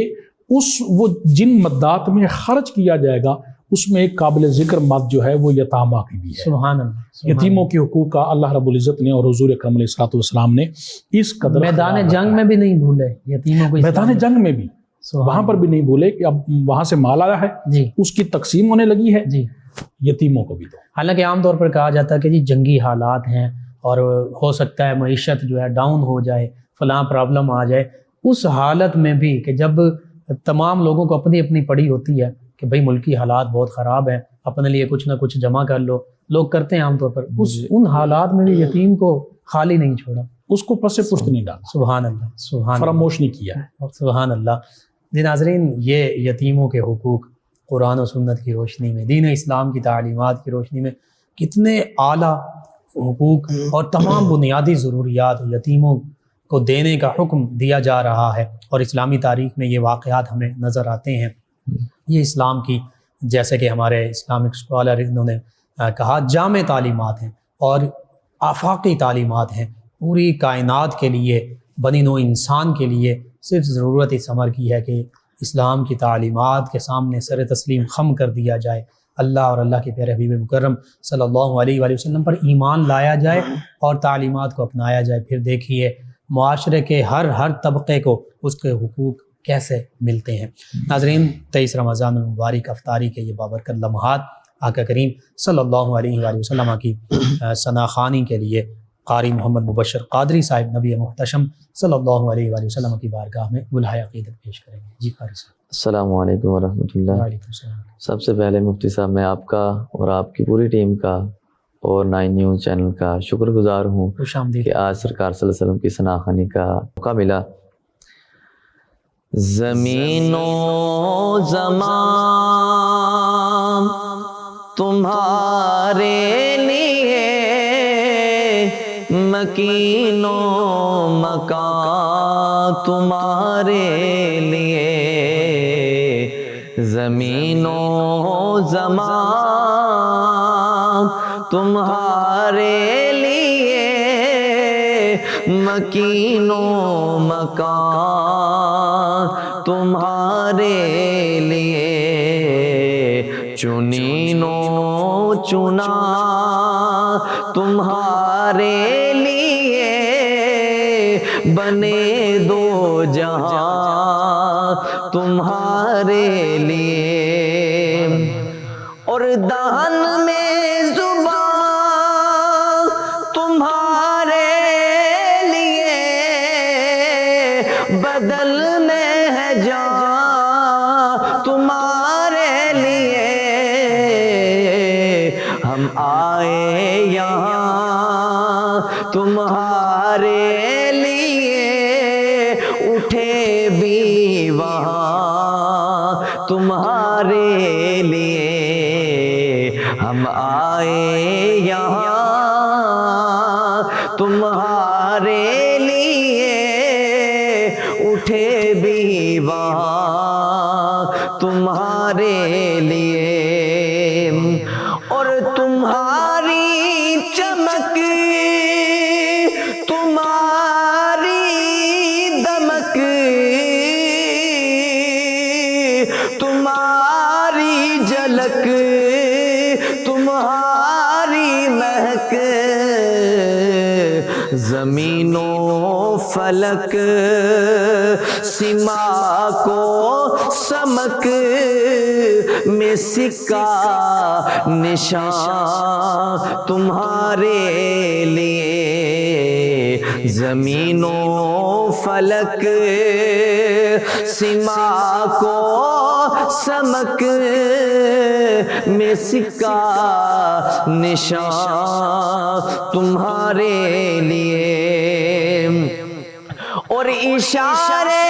C: وہ جن مدات میں خرچ کیا جائے گا اس میں ایک قابل ذکر مد جو ہے وہ یتامہ کی بھی ہے۔
B: سبحان اللہ،
C: یتیموں کے حقوق کا اللہ رب العزت نے اور حضور اکرم علیہ الصلوۃ والسلام نے اس قدر
B: میدان
C: خیال
B: جنگ
C: رکھا
B: میں بھی نہیں بھولے یتیموں کو،
C: ہے۔ میدان جنگ میں بھی
B: سبحان
C: وہاں پر بھی نہیں بھولے کہ اب وہاں سے مال آیا ہے،
B: جی
C: اس کی تقسیم ہونے لگی ہے،
B: جی،
C: یتیموں کو بھی دو۔
B: حالانکہ عام طور پر کہا جاتا ہے کہ جی جنگی حالات ہیں اور ہو سکتا ہے معیشت جو ہے ڈاؤن ہو جائے، فلاں پرابلم آ جائے، اس حالت میں بھی کہ جب تمام لوگوں کو اپنی اپنی پڑی ہوتی ہے کہ بھئی ملکی حالات بہت خراب ہیں، اپنے لیے کچھ نہ کچھ جمع کر لو، لوگ کرتے ہیں عام طور پر، ان حالات میں بھی یتیم کو خالی نہیں چھوڑا،
C: اس کو پس پشت نہیں ڈالا،
B: سبحان اللہ، سبحان اللہ،
C: فراموش نہیں کیا۔
B: سبحان اللہ۔ جی ناظرین، یہ یتیموں کے حقوق قرآن و سنت کی روشنی میں، دین اسلام کی تعلیمات کی روشنی میں کتنے اعلیٰ حقوق اور تمام بنیادی ضروریات یتیموں کو دینے کا حکم دیا جا رہا ہے، اور اسلامی تاریخ میں یہ واقعات ہمیں نظر آتے ہیں۔ یہ اسلام کی، جیسے کہ ہمارے اسلامک اسکالر انہوں نے کہا، جامع تعلیمات ہیں اور آفاقی تعلیمات ہیں، پوری کائنات کے لیے، بنی نوع انسان کے لیے صرف ضرورت اس امر کی ہے کہ اسلام کی تعلیمات کے سامنے سر تسلیم خم کر دیا جائے، اللہ اور اللہ کے پیارے حبیب مکرم صلی اللہ علیہ وآلہ وسلم پر ایمان لایا جائے اور تعلیمات کو اپنایا جائے۔ پھر دیکھیے معاشرے کے ہر طبقے کو اس کے حقوق کیسے ملتے ہیں۔ ناظرین، 23 رمضان المبارک افطاری کے یہ بابرکت لمحات آقا کریم صلی اللہ علیہ وآلہ وسلم کی ثناخوانی کے لیے قاری محمد مبشر قادری صاحب نبی محتشم صلی اللہ علیہ وآلہ وسلم کی بارگاہ میں گلہائے عقیدت پیش کریں گے۔ جی قاری صاحب۔
D: السلام علیکم ورحمۃ اللہ۔
B: وعلیکم السلام۔
D: سب سے پہلے مفتی صاحب میں آپ کا اور آپ کی پوری ٹیم کا اور 9 نیوز چینل کا شکر گزار ہوں
B: خوش آمدید
D: کہ آج سرکار صلی اللہ علیہ وسلم کی ثناخوانی کا موقع ملا۔ زمین و زمان تمہارے لیے، مکین و مکان تمہارے لیے، زمین و زمان تمہارے لیے، مکین و مکان تمہارے لیے، چنین و چنا تمہارے لیے، بنے دو جہاں تمہارے لیے، اور دہن میں زبان تمہارے لیے، بدل میں ہے جان تمہارے لیے، ہم آئے یہاں تمہارے لیے، اٹھے بھی وہاں تمہارے لیے، ہم آئے یہاں تمہارے لیے، اٹھے بھی وہاں تمہارے لیے، اور تمہاری چمک تمہاری دمک تمہاری جھلک تمہاری مہک، زمین و فلک سما کو سمک میں سکہ نشان تمہارے لیے، زمین و فلک سما کو سمک میں سکہ نشان تمہارے لیے، اور اشارے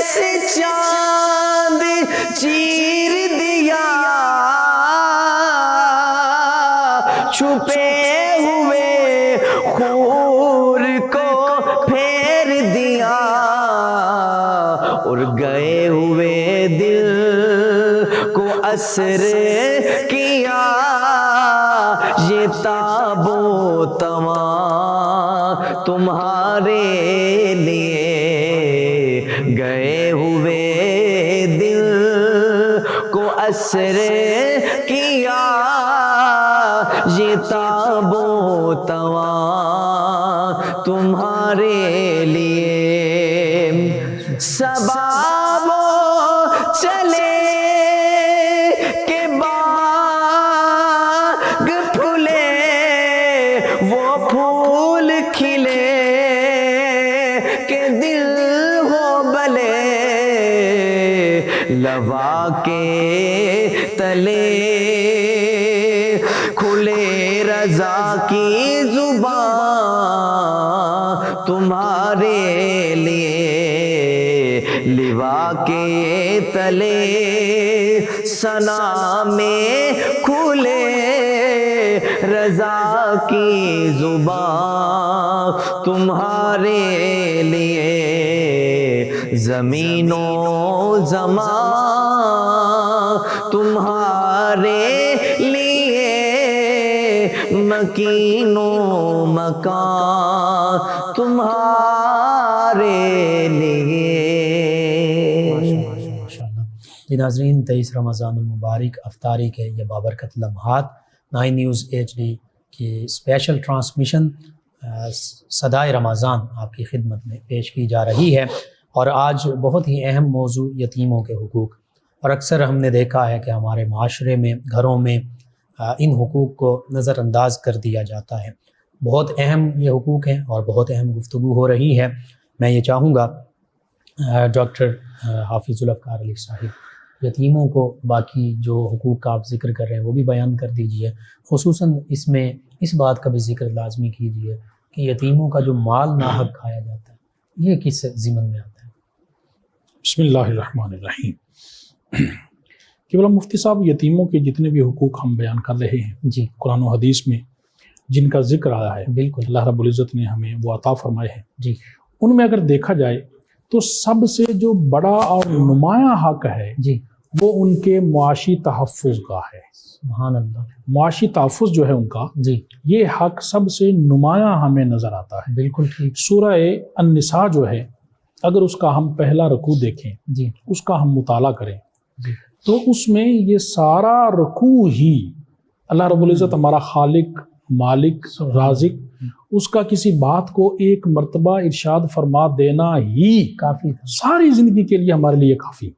D: سے چاند چیر دیا، چھپے ہوئے خور کو پھیر دیا، اور گئے ہوئے دل کو اسر کیا، یہ تاب و تواں تمہارے لیے، گئے ہوئے دل کو اسر کیا، یہ تاب و تواں تمہارے لیے، سباب چلے کہ باغ پھولے، وہ پھول کھلے کہ دل ہو بلے، لوا کے تلے کھلے رضا کی زبان تمہارے لیے، لوا کے تلے ثنا میں کھلے رضا کی زبان تمہارے لیے، زمین و زمان تمہارے لیے، مکین و مکان تمہارے لیے۔
B: ماشاءاللہ۔ جی ناظرین، 23 رمضان المبارک افطاری کے یہ بابرکت لمحات 9 نیوز HD کی اسپیشل ٹرانسمیشن صدائے رمضان آپ کی خدمت میں پیش کی جا رہی ہے، اور آج بہت ہی اہم موضوع یتیموں کے حقوق۔ اور اکثر ہم نے دیکھا ہے کہ ہمارے معاشرے میں، گھروں میں ان حقوق کو نظر انداز کر دیا جاتا ہے۔ بہت اہم یہ حقوق ہیں اور بہت اہم گفتگو ہو رہی ہے۔ میں یہ چاہوں گا ڈاکٹر حافظ الافکار علی صاحب، یتیموں کو باقی جو حقوق کا آپ ذکر کر رہے ہیں وہ بھی بیان کر دیجئے، خصوصاً اس میں اس بات کا بھی ذکر لازمی کیجئے کہ یتیموں کا جو مال ناحق کھایا جاتا ہے یہ کس ضمن میں آتا ہے؟
C: بسم اللہ الرحمن الرحیم۔ قبلہ مفتی صاحب، یتیموں کے جتنے بھی حقوق ہم بیان کر رہے ہیں
B: جی
C: قرآن و حدیث میں جن کا ذکر آیا ہے،
B: بالکل،
C: اللہ رب العزت نے ہمیں وہ عطا فرمائے ہیں،
B: جی
C: ان میں اگر دیکھا جائے تو سب سے جو بڑا اور نمایاں حق ہے
B: جی،
C: وہ ان کے معاشی تحفظ کا ہے۔
B: سبحان اللہ،
C: معاشی تحفظ جو ہے ان کا،
B: جی
C: یہ حق سب سے نمایاں ہمیں نظر آتا ہے۔
B: بالکل ٹھیک،
C: سورہ النساء جو ہے، اگر اس کا ہم پہلا رکوع دیکھیں،
B: جی
C: اس کا ہم مطالعہ کریں
B: جی
C: تو اس میں یہ سارا رکوع ہی اللہ رب العزت ہمارا خالق، مالک، رازق، اس کا کسی بات کو ایک مرتبہ ارشاد فرما دینا ہی
B: کافی
C: ساری زندگی کے لیے ہمارے لیے کافی۔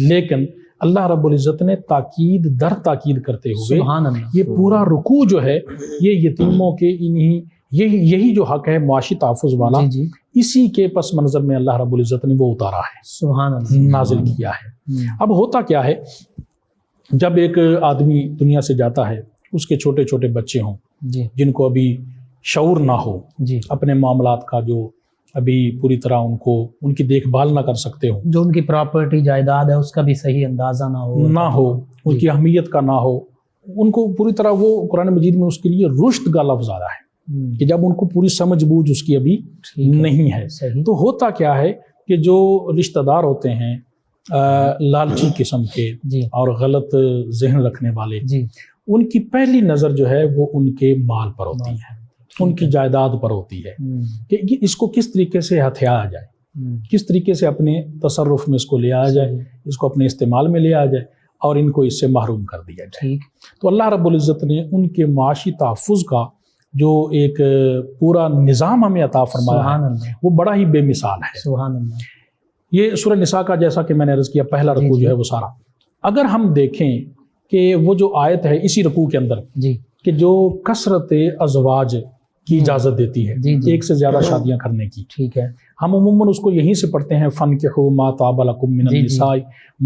C: لیکن اللہ رب العزت نے تاکید در تاکید کرتے ہوئے
B: سبحان اللہ،
C: یہ پورا رکوع جو ہے یہ یتیموں کے یہی جو حق ہے معاشی تحفظ والا،
B: جی جی،
C: اسی کے پس منظر میں اللہ رب العزت نے وہ اتارا ہے،
B: سبحان اللہ،
C: نازل کیا ہے۔ اب ہوتا کیا ہے، جب ایک آدمی دنیا سے جاتا ہے، اس کے چھوٹے چھوٹے بچے ہوں
B: جی
C: جن کو ابھی شعور نہ ہو
B: جی،
C: اپنے معاملات کا، جو ابھی پوری طرح ان کی دیکھ بھال نہ کر سکتے ہوں،
B: جو ان کی پراپرٹی جائیداد ہے اس کا بھی صحیح اندازہ نہ ہو،
C: ان کی اہمیت کا نہ ہو، ان کو پوری طرح، وہ قرآن مجید میں اس کے لیے رشد کا لفظ آیا ہے کہ جب ان کو پوری سمجھ بوجھ اس کی ابھی نہیں ہے،
B: صحیح،
C: تو ہوتا کیا ہے کہ جو رشتہ دار ہوتے ہیں لالچی قسم کے
B: جی
C: اور غلط ذہن رکھنے والے،
B: جی،
C: ان کی پہلی نظر جو ہے وہ ان کے مال پر ہوتی ہے، ان کی جائیداد پر ہوتی ہے کہ اس کو کس طریقے سے ہتھیایا جائے، کس طریقے سے اپنے تصرف میں اس کو لے آیا جائے، اس کو اپنے استعمال میں لے آیا جائے اور ان کو اس سے محروم کر دیا جائے۔
B: ٹھیک،
C: تو اللہ رب العزت نے ان کے معاشی تحفظ کا جو ایک پورا نظام ہمیں عطا فرمایا
B: سبحان
C: ہے
B: اللہ،
C: وہ بڑا ہی بے مثال ہے۔
B: سبحان اللہ،
C: یہ سورہ نساء کا جیسا کہ میں نے عرض کیا پہلا رکوع جو ہے وہ سارا، اگر ہم دیکھیں کہ وہ جو آیت ہے اسی رکوع کے اندر
B: جی
C: کہ جو کثرت ازواج کی اجازت دیتی ہے،
B: جی جی،
C: ایک سے زیادہ شادیاں کرنے کی،
B: ٹھیک ہے،
C: ہم عموماً اس کو یہیں سے پڑھتے ہیں فَانْكِحُوا مَا طَابَ لَكُم مِّنَ
B: جی جی،
C: النِّسَاءِ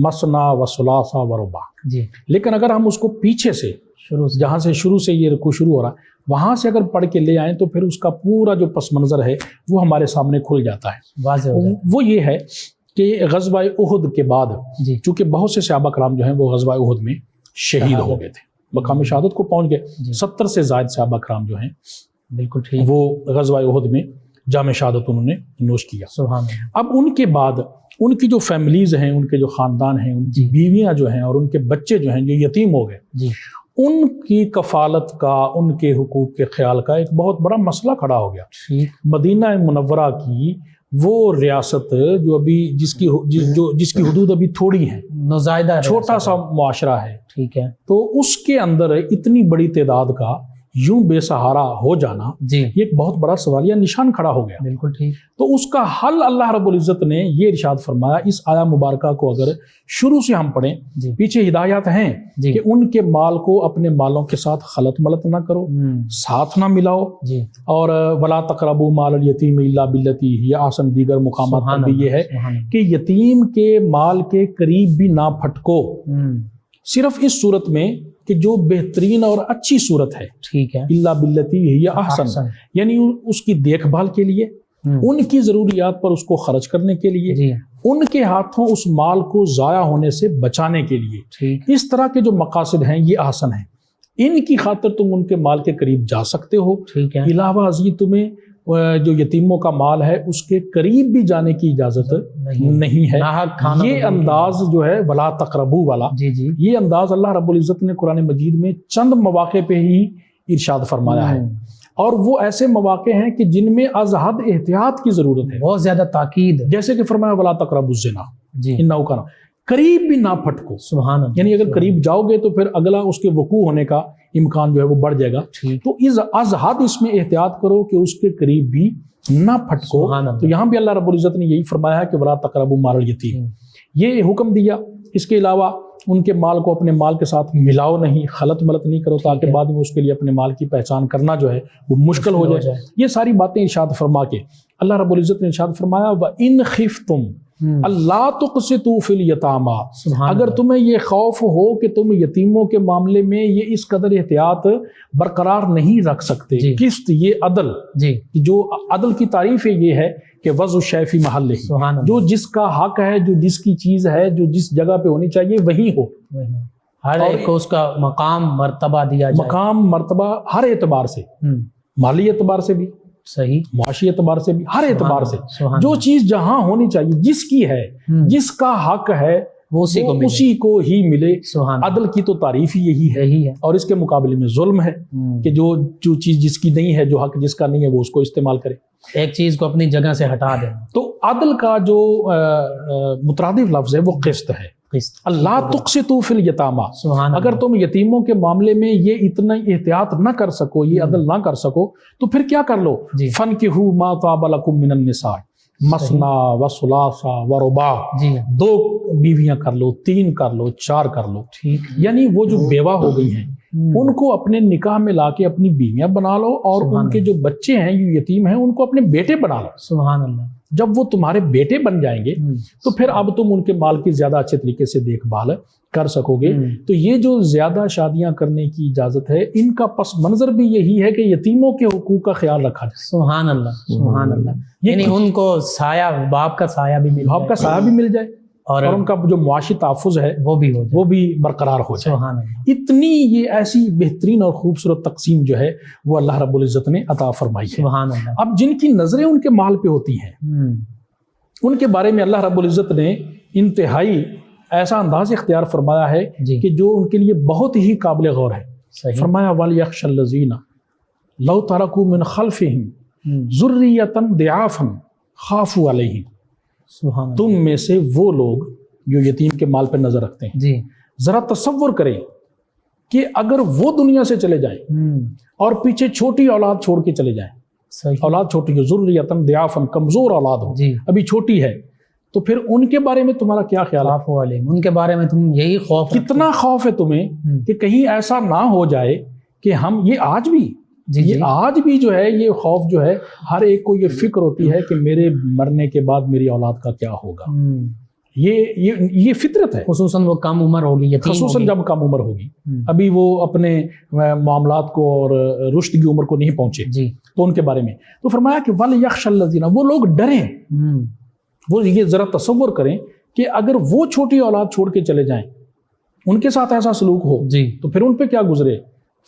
C: مَثْنَىٰ وَثُلَاثَ وَرُبَاعَ۔
B: جی
C: لیکن اگر ہم اس کو پیچھے سے،
B: شروع سے،
C: جہاں سے شروع سے یہ رکوع شروع ہو رہا ہے، وہاں سے اگر پڑھ کے لے آئیں تو پھر اس کا پورا جو پس منظر ہے وہ ہمارے سامنے کھل جاتا ہے۔
B: واضح ہو جائے،
C: وہ یہ ہے کہ غزوہ احد کے بعد
B: جی
C: چونکہ بہت سے صحابہ کرام جو ہیں وہ غزوہ احد میں شہید ہو گئے تھے، مقام شہادت کو پہنچ گئے، 70 سے زائد صحابہ کرام جو ہیں
B: بالکل ٹھیک،
C: وہ غزوہ احد میں جام شہادت انہوں نے نوش کیا۔
B: سبحان اللہ،
C: اب ان کے بعد ان کی جو فیملیز ہیں، ان کے جو خاندان ہیں، ان کی بیویاں جو ہیں اور ان کے بچے جو ہیں جو یتیم ہو گئے،
B: جی
C: ان کی کفالت کا، ان کے حقوق کے خیال کا ایک بہت بڑا مسئلہ کھڑا ہو گیا۔
B: ٹھیک،
C: مدینہ منورہ کی وہ ریاست جو ابھی جس کی حدود ابھی تھوڑی ہیں،
B: نوزائیدہ
C: چھوٹا سا معاشرہ ہے،
B: ٹھیک ہے،
C: تو اس کے اندر اتنی بڑی تعداد کا یوں بے سہارا ہو جانا
B: جی
C: یہ ایک بہت بڑا سوالیہ نشان کھڑا ہو گیا۔
B: بالکل ٹھیک،
C: تو اس کا حل اللہ رب العزت نے یہ ارشاد فرمایا، اس آیہ مبارکہ کو اگر شروع سے ہم پڑھیں،
B: جی
C: پیچھے ہدایات ہیں
B: جی،
C: کہ ان کے مال کو اپنے مالوں کے ساتھ خلط ملط نہ کرو، ساتھ نہ ملاؤ،
B: جی،
C: اور ولا تقربوا مال الیتیم الا بالتی ہی احسن، دیگر مقامات
B: سبحان
C: پر بھی یہ ہے
B: سبحان
C: کہ یتیم کے مال کے قریب بھی نہ پھٹکو، صرف اس صورت میں کہ جو بہترین اور اچھی صورت ہے،
B: ٹھیک ہے،
C: الا بالتی ہی احسن، یعنی اس کی دیکھ بھال کے لیے، ان کی ضروریات پر اس کو خرچ کرنے کے لیے،
B: جی
C: ان کے ہاتھوں اس مال کو ضائع ہونے سے بچانے کے لیے،
B: ٹھیک،
C: اس طرح کے جو مقاصد ہیں یہ احسن ہیں، ان کی خاطر تم ان کے مال کے قریب جا سکتے ہو۔
B: ٹھیک ہے،
C: علاوہ ازیں تمہیں جو یتیموں کا مال ہے اس کے قریب بھی جانے کی اجازت نہیں ہے۔
B: ناحق کھانا
C: یہ انداز جو ہے ولا تقربو والا،
B: جی جی،
C: یہ انداز اللہ رب العزت نے قرآن مجید میں چند مواقع پہ ہی ارشاد فرمایا ہے، اور وہ ایسے مواقع ہیں کہ جن میں از حد احتیاط کی ضرورت ہے،
B: بہت زیادہ تاکید ہے.
C: جیسے کہ فرمایا ولا تقربوا الزنا
B: جی
C: انہ کان، قریب بھی نہ پھٹکو.
B: سبحان اللہ.
C: یعنی اگر قریب جاؤ گے تو پھر اگلا اس کے وقوع ہونے کا امکان جو ہے وہ بڑھ جائے گا.
B: ٹھیک.
C: تو از حد اس میں احتیاط کرو کہ اس کے قریب بھی نہ پھٹکو.
B: سبحان اللہ.
C: تو یہاں بھی اللہ رب العزت نے یہی فرمایا ہے کہ ولا تقربوا مال الیتیم، یہ حکم دیا. اس کے علاوہ ان کے مال کو اپنے مال کے ساتھ ملاؤ نہیں، خلط ملط نہیں کرو، تاکہ بعد میں اس کے لیے اپنے مال کی پہچان کرنا جو ہے وہ مشکل ہو جائے. یہ ساری باتیں ارشاد فرما کے اللہ رب العزت نے ارشاد فرمایا وَإِنْ خِفْتُمْ اللہ تقسطوا فی الیتامیٰ، اگر تمہیں یہ خوف ہو کہ تم یتیموں کے معاملے میں یہ اس قدر احتیاط برقرار نہیں رکھ سکتے.
B: جی.
C: قسط، یہ عدل،
B: جی
C: جو عدل کی تعریف ہے یہ ہے کہ وضع الشیء فی محلہ،
B: سبحان اللہ.
C: جو جس کا حق ہے، جو جس کی چیز ہے، جو جس جگہ پہ ہونی چاہیے وہی ہو.
B: ہر ایک کو اس کا مقام مرتبہ دیا جائے.
C: مقام مرتبہ ہر اعتبار سے، مالی اعتبار سے بھی،
B: صحیح،
C: معاشی اعتبار سے بھی، ہر اعتبار سے
B: سبحان
C: جو چیز جہاں ہونی چاہیے، جس کی ہے، جس کا حق ہے،
B: وہ
C: اسی کو ہی ملے.
B: سبحان اللہ.
C: عدل کی تو تعریف ہی یہی ہے.
B: یہی ہے.
C: اور اس کے مقابلے میں ظلم ہے کہ جو چیز جس کی نہیں ہے، جو حق جس کا نہیں ہے، وہ اس کو استعمال کرے.
B: ایک چیز کو اپنی جگہ سے ہٹا دینا.
C: تو عدل کا جو مترادف لفظ ہے وہ قسط ہے. اللہ تقسطوا فی الیتامیٰ،
B: سبحان اللہ.
C: اگر تم یتیموں کے معاملے میں یہ اتنا احتیاط نہ کر سکو، یہ عدل نہ کر سکو، تو پھر کیا کر لو؟
B: جی.
C: فَانْكِحُوا مَا طَابَ لَكُم مِّنَ النِّسَاءِ مَثْنَىٰ وَثُلَاثَ وَرُبَاعَ،
B: جی
C: 2 بیویاں کر لو، 3 کر لو، 4 کر لو.
B: ٹھیک.
C: یعنی وہ جو بیوہ ہو گئی ہیں ان کو اپنے نکاح میں لا کے اپنی بیویاں بنا لو، اور ان کے جو بچے ہیں جو یتیم ہیں ان کو اپنے بیٹے بنا لو.
B: سبحان اللہ.
C: جب وہ تمہارے بیٹے بن جائیں گے تو پھر اب تم ان کے مال کی زیادہ اچھے طریقے سے دیکھ بھال کر سکو گے. تو یہ جو زیادہ شادیاں کرنے کی اجازت ہے، ان کا پس منظر بھی یہی ہے کہ یتیموں کے حقوق کا خیال رکھا جائے.
B: سبحان اللہ. سبحان اللہ. یعنی ان کو سایہ، باپ کا سایہ بھی مل
C: باپ کا سایہ بھی مل جائے، اور ان کا جو معاشی تحفظ ہے
B: وہ بھی ہو جائے،
C: وہ بھی برقرار ہو جائے.
B: سبحان اللہ.
C: اتنی یہ ایسی بہترین اور خوبصورت تقسیم جو ہے وہ اللہ رب العزت نے عطا فرمائی ہے.
B: سبحان اللہ.
C: اب جن کی نظریں ان کے مال پہ ہوتی ہیں، ان کے بارے میں اللہ رب العزت نے انتہائی ایسا انداز اختیار فرمایا ہے
B: جی.
C: کہ جو ان کے لیے بہت ہی قابل غور ہے.
B: صحیح.
C: فرمایا وَلْيَخْشَ الَّذِينَ لَوْ تَرَكُوا مِنْ خَلْفِهِمْ ذُرِّيَّةً ضِعَافًا خَافُوا عَلَيْهِمْ.
B: سبحان اللہ.
C: تم میں سے وہ لوگ جو یتیم کے مال پہ نظر رکھتے ہیں،
B: جی
C: ذرا تصور کریں کہ اگر وہ دنیا سے چلے جائیں اور پیچھے چھوٹی اولاد چھوڑ کے چلے جائیں،
B: صحیح.
C: اولاد چھوٹی ہو، ذُرِّيَّةً ضِعَافًا، کمزور اولاد ہو،
B: جی.
C: ابھی چھوٹی ہے، تو پھر ان کے بارے میں تمہارا کیا خیال ہے؟
B: خلاف والے ان کے بارے میں تم یہی خوف
C: کتنا خوف ہے تمہیں کہ کہیں ایسا نہ ہو جائے کہ ہم یہ آج بھی
B: جی
C: یہ آج بھی جو ہے یہ خوف جو ہے ہر ایک کو یہ فکر ہوتی ہے کہ میرے مرنے کے بعد میری اولاد کا کیا ہوگا. یہ فطرت ہے،
B: خصوصاً وہ کم عمر ہوگی، یتیم
C: خصوصاً
B: ہوگی.
C: جب کم عمر ہوگی، ابھی وہ اپنے معاملات کو اور رشد کی عمر کو نہیں پہنچے،
B: جی
C: تو ان کے بارے میں تو فرمایا کہ وَلْيَخْشَ الَّذِينَ، وہ لوگ ڈریں، وہ یہ ذرا تصور کریں کہ اگر وہ چھوٹی اولاد چھوڑ کے چلے جائیں، ان کے ساتھ ایسا سلوک ہو
B: جی
C: تو پھر ان پہ کیا گزرے.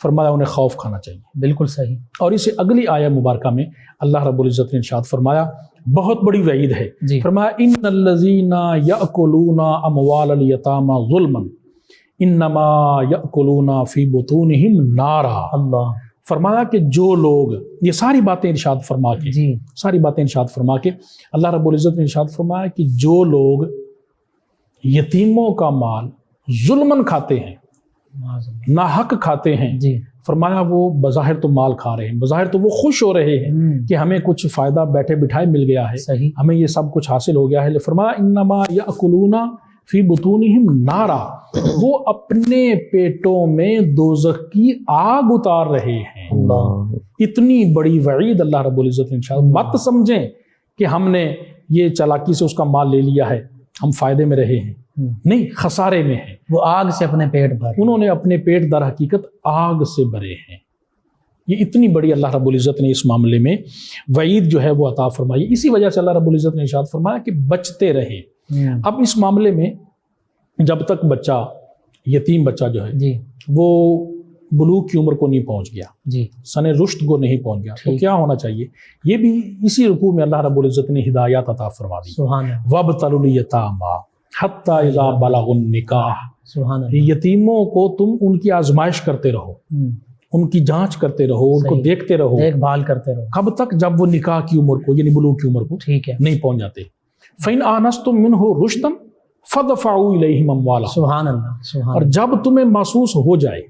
C: فرمایا انہیں خوف کھانا چاہیے.
B: بالکل صحیح.
C: اور اسے اگلی آیہ مبارکہ میں اللہ رب العزت نے ارشاد فرمایا، بہت بڑی وعید ہے.
B: جی
C: فرمایا ان الذین یأکلون اموال الیتامی ظلما انما یأکلون فی بطونہم نارا.
B: اللہ.
C: فرمایا کہ جو لوگ یہ ساری باتیں ارشاد فرما کے
B: جی
C: ساری باتیں ارشاد فرما کے اللہ رب العزت نے ارشاد فرمایا کہ جو لوگ یتیموں کا مال ظلمن کھاتے ہیں، ناحق کھاتے ہیں،
B: جی
C: فرمایا وہ بظاہر تو مال کھا رہے ہیں، بظاہر تو وہ خوش ہو رہے ہیں کہ ہمیں کچھ فائدہ بیٹھے بٹھائے مل گیا ہے،
B: صحیح.
C: ہمیں یہ سب کچھ حاصل ہو گیا ہے. لیکن فرمایا انما یأکلون فی بطونہم نارا، وہ اپنے پیٹوں میں دوزخ کی آگ اتار رہے ہیں.
B: اللہ.
C: اتنی بڑی وعید اللہ رب العزت نے انشاءاللہ. مت سمجھیں کہ ہم نے یہ چالاکی سے اس کا مال لے لیا ہے، ہم فائدے میں رہے ہیں، نہیں، خسارے میں ہیں.
B: وہ آگ سے اپنے پیٹ بھر،
C: انہوں نے اپنے پیٹ در حقیقت آگ سے بھرے ہیں. یہ اتنی بڑی اللہ رب العزت نے اس معاملے میں وعید جو ہے وہ عطا فرمائی. اسی وجہ سے اللہ رب العزت نے ارشاد فرمایا کہ بچتے رہیں. اب اس معاملے میں جب تک بچہ، یتیم بچہ جو ہے
B: جی
C: وہ بلوغ کی عمر کو نہیں پہنچ گیا،
B: جی
C: سن رشد کو نہیں پہنچ گیا، تو کیا ہونا چاہیے؟ یہ بھی اسی رکوع میں اللہ رب العزت نے ہدایات عطا فرما دی.
B: سبحان اللہ.
C: وَابْتَلُوا الْيَتَامَىٰ حَتَّىٰ إِذَا بَلَغُوا النِّكَاحَ.
B: سبحان اللہ.
C: یتیموں کو تم ان کی آزمائش کرتے رہو، ان کی جانچ کرتے رہو، ان کو
B: صحیح،
C: دیکھتے رہو،
B: دیکھ بھال کرتے رہو.
C: کب تک؟ جب وہ نکاح کی عمر کو یعنی بلوغ کی عمر کو
B: ٹھیک ہے.
C: نہیں پہنچ جاتے. فَإِنْ آنَسْتُم مِّنْهُ رُشْدًا فَادْفَعُوا إِلَيْهِمْ أَمْوَالَهُم.
B: سبحان اللہ، سبحان
C: اور جب تمہیں محسوس ہو جائے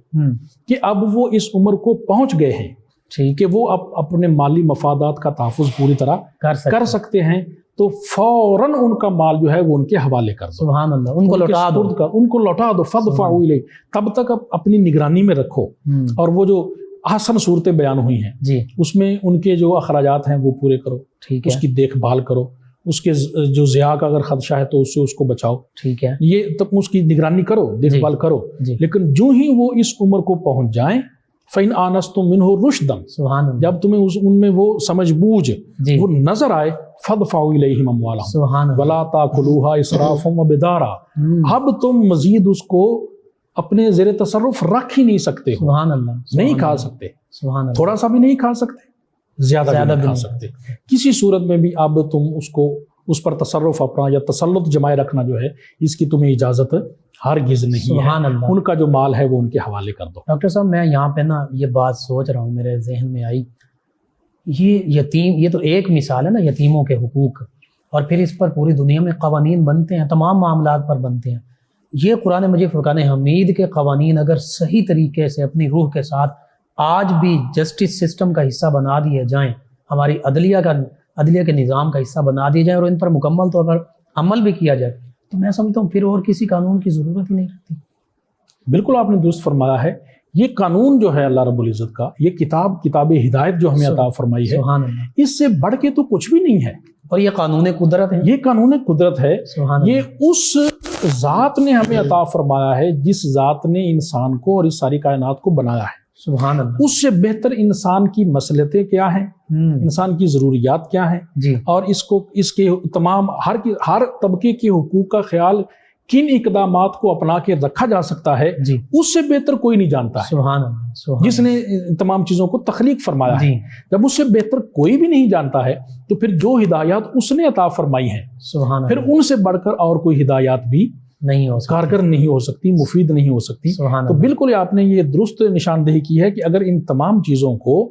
C: کہ اب وہ اس عمر کو پہنچ گئے ہیں
B: ٹھیک
C: کہ وہ اب اپنے مالی مفادات کا تحفظ پوری طرح کر سکتے ہیں، تو فوراً ان کا مال جو ہے وہ ان کے حوالے کر دو.
B: سبحان اللہ، ان کو
C: کے
B: لوٹا دو.
C: سپرد کر، ان کو لوٹا دو. فَادْفَعُوا إِلَيْهِ. تب تک اپنی نگرانی میں رکھو. اور وہ جو احسن صورتیں بیان ہوئی ہیں
B: جی
C: اس میں ان کے جو اخراجات ہیں وہ پورے کرو،
B: ٹھیک ہے.
C: اس کی دیکھ بھال کرو، اس کے جو ضیاع کا اگر خدشہ ہے تو اس سے اس کو بچاؤ.
B: ٹھیک ہے.
C: یہ تب اس کی نگرانی کرو، دیکھ بھال کرو.
B: جی.
C: لیکن جو ہی وہ اس عمر کو پہنچ جائیں، فَإِنْ آنَسْتُم مِّنْهُ رُشْدًا.
B: سبحان اللہ.
C: جب تمہیں ان میں وہ سمجھ بوجھ
B: جی.
C: وہ نظر آئے، فَادْفَعُوا إِلَيْهِمْ أَمْوَالَهُم
B: سبحان اللہ.
C: وَلَا تَأْكُلُوهَا إِسْرَافًا وَبِدَارًا. اب تم مزید اس کو اپنے زیر تصرف رکھ ہی نہیں سکتے ہو،
B: سبحان اللہ.
C: نہیں کھا سکتے،
B: سبحان اللہ.
C: تھوڑا سا بھی نہیں کھا سکتے، زیادہ بھی نہیں کھا سکتے. کسی صورت میں بھی اب تم اس پر تصرف اپنا یا تسلط جمائے رکھنا جو ہے اس کی تمہیں اجازت ہرگز نہیں ہے.
B: سبحان اللہ.
C: ان کا جو مال ہے وہ ان کے حوالے کر دو.
B: ڈاکٹر صاحب میں یہاں پہ نا یہ بات سوچ رہا ہوں، میرے ذہن میں آئی، یہ یتیم، یہ تو ایک مثال ہے نا یتیموں کے حقوق، اور پھر اس پر پوری دنیا میں قوانین بنتے ہیں، تمام معاملات پر بنتے ہیں. یہ قرآن مجید فرقان حمید کے قوانین اگر صحیح طریقے سے اپنی روح کے ساتھ آج بھی جسٹس سسٹم کا حصہ بنا دیے جائیں، ہماری عدلیہ کے نظام کا حصہ بنا دیے جائیں، اور ان پر مکمل طور پر عمل بھی کیا جائے، تو میں سمجھتا ہوں پھر اور کسی قانون کی ضرورت ہی نہیں رہتی.
C: بالکل آپ نے درست فرمایا ہے. یہ قانون جو ہے اللہ رب العزت کا، یہ کتاب ہدایت جو ہمیں عطا فرمائی ہے،
B: سبحان اللہ.
C: اس سے بڑھ کے تو کچھ بھی نہیں ہے.
B: اور یہ قانون قدرت ہے.
C: یہ قانون قدرت ہے.
B: سبحان اللہ.
C: یہ اس ذات نے ہمیں عطا فرمایا ہے جس ذات نے انسان کو اور اس ساری کائنات کو بنایا ہے.
B: سبحان اللہ.
C: اس سے بہتر انسان کی مصلحتیں کیا ہیں، انسان کی ضروریات کیا ہیں،
B: جی.
C: اور اس کے تمام ہر طبقے کے حقوق کا خیال کن اقدامات کو اپنا کے رکھا جا سکتا ہے،
B: جی.
C: اس سے بہتر کوئی نہیں جانتا ہے.
B: سبحان اللہ. سبحان
C: جس نے تمام چیزوں کو تخلیق فرمایا ہے.
B: جی.
C: جب اس سے بہتر کوئی بھی نہیں جانتا ہے تو پھر جو ہدایات اس نے عطا فرمائی ہیں،
B: سبحان
C: پھر
B: اللہ.
C: ان سے بڑھ کر اور کوئی ہدایات بھی
B: نہیں ہو سکتا.
C: کارگر نہیں ہو سکتی، مفید نہیں ہو سکتی.
B: سبحان
C: تو
B: اللہ.
C: بالکل آپ نے یہ درست نشاندہی کی ہے کہ اگر ان تمام چیزوں کو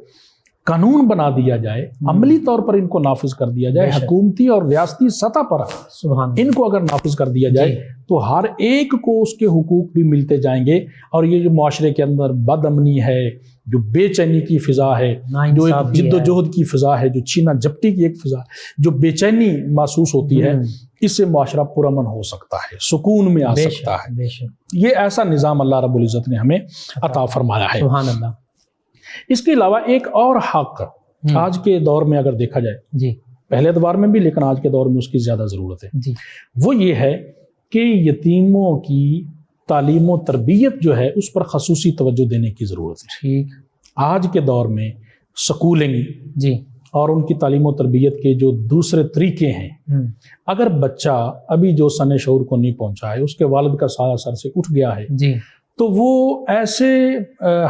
C: قانون بنا دیا جائے، عملی طور پر ان کو نافذ کر دیا جائے،
B: بے شک.
C: حکومتی اور ریاستی سطح پر
B: سبحان اللہ.
C: ان کو اگر نافذ کر دیا جائے
B: جی.
C: تو ہر ایک کو اس کے حقوق بھی ملتے جائیں گے. اور یہ جو معاشرے کے اندر بد امنی ہے، جو بے چینی کی فضا ہے، جو ایک جد و جہد کی فضا ہے، جو چھینا جھپٹی کی ایک فضا، جو بے چینی محسوس ہوتی ہے، اس سے معاشرہ پرامن ہو سکتا ہے، سکون میں آ سکتا ہے.
B: بے شک.
C: یہ ایسا نظام اللہ رب العزت نے ہمیں عطا فرمایا ہے.
B: سبحان اللہ.
C: اس کے علاوہ ایک اور حق آج کے دور میں اگر دیکھا جائے،
B: جی.
C: پہلے ادوار میں بھی لیکن آج کے دور میں اس کی زیادہ ضرورت ہے،
B: جی.
C: وہ یہ ہے کہ یتیموں کی تعلیم و تربیت جو ہے اس پر خصوصی توجہ دینے کی ضرورت ہے.
B: ٹھیک.
C: آج کے دور میں سکولنگ
B: جی.
C: اور ان کی تعلیم و تربیت کے جو دوسرے طریقے ہیں، اگر بچہ ابھی جو سن شعور کو نہیں پہنچا ہے، اس کے والد کا سایہ سر سے اٹھ گیا ہے،
B: جی.
C: تو وہ ایسے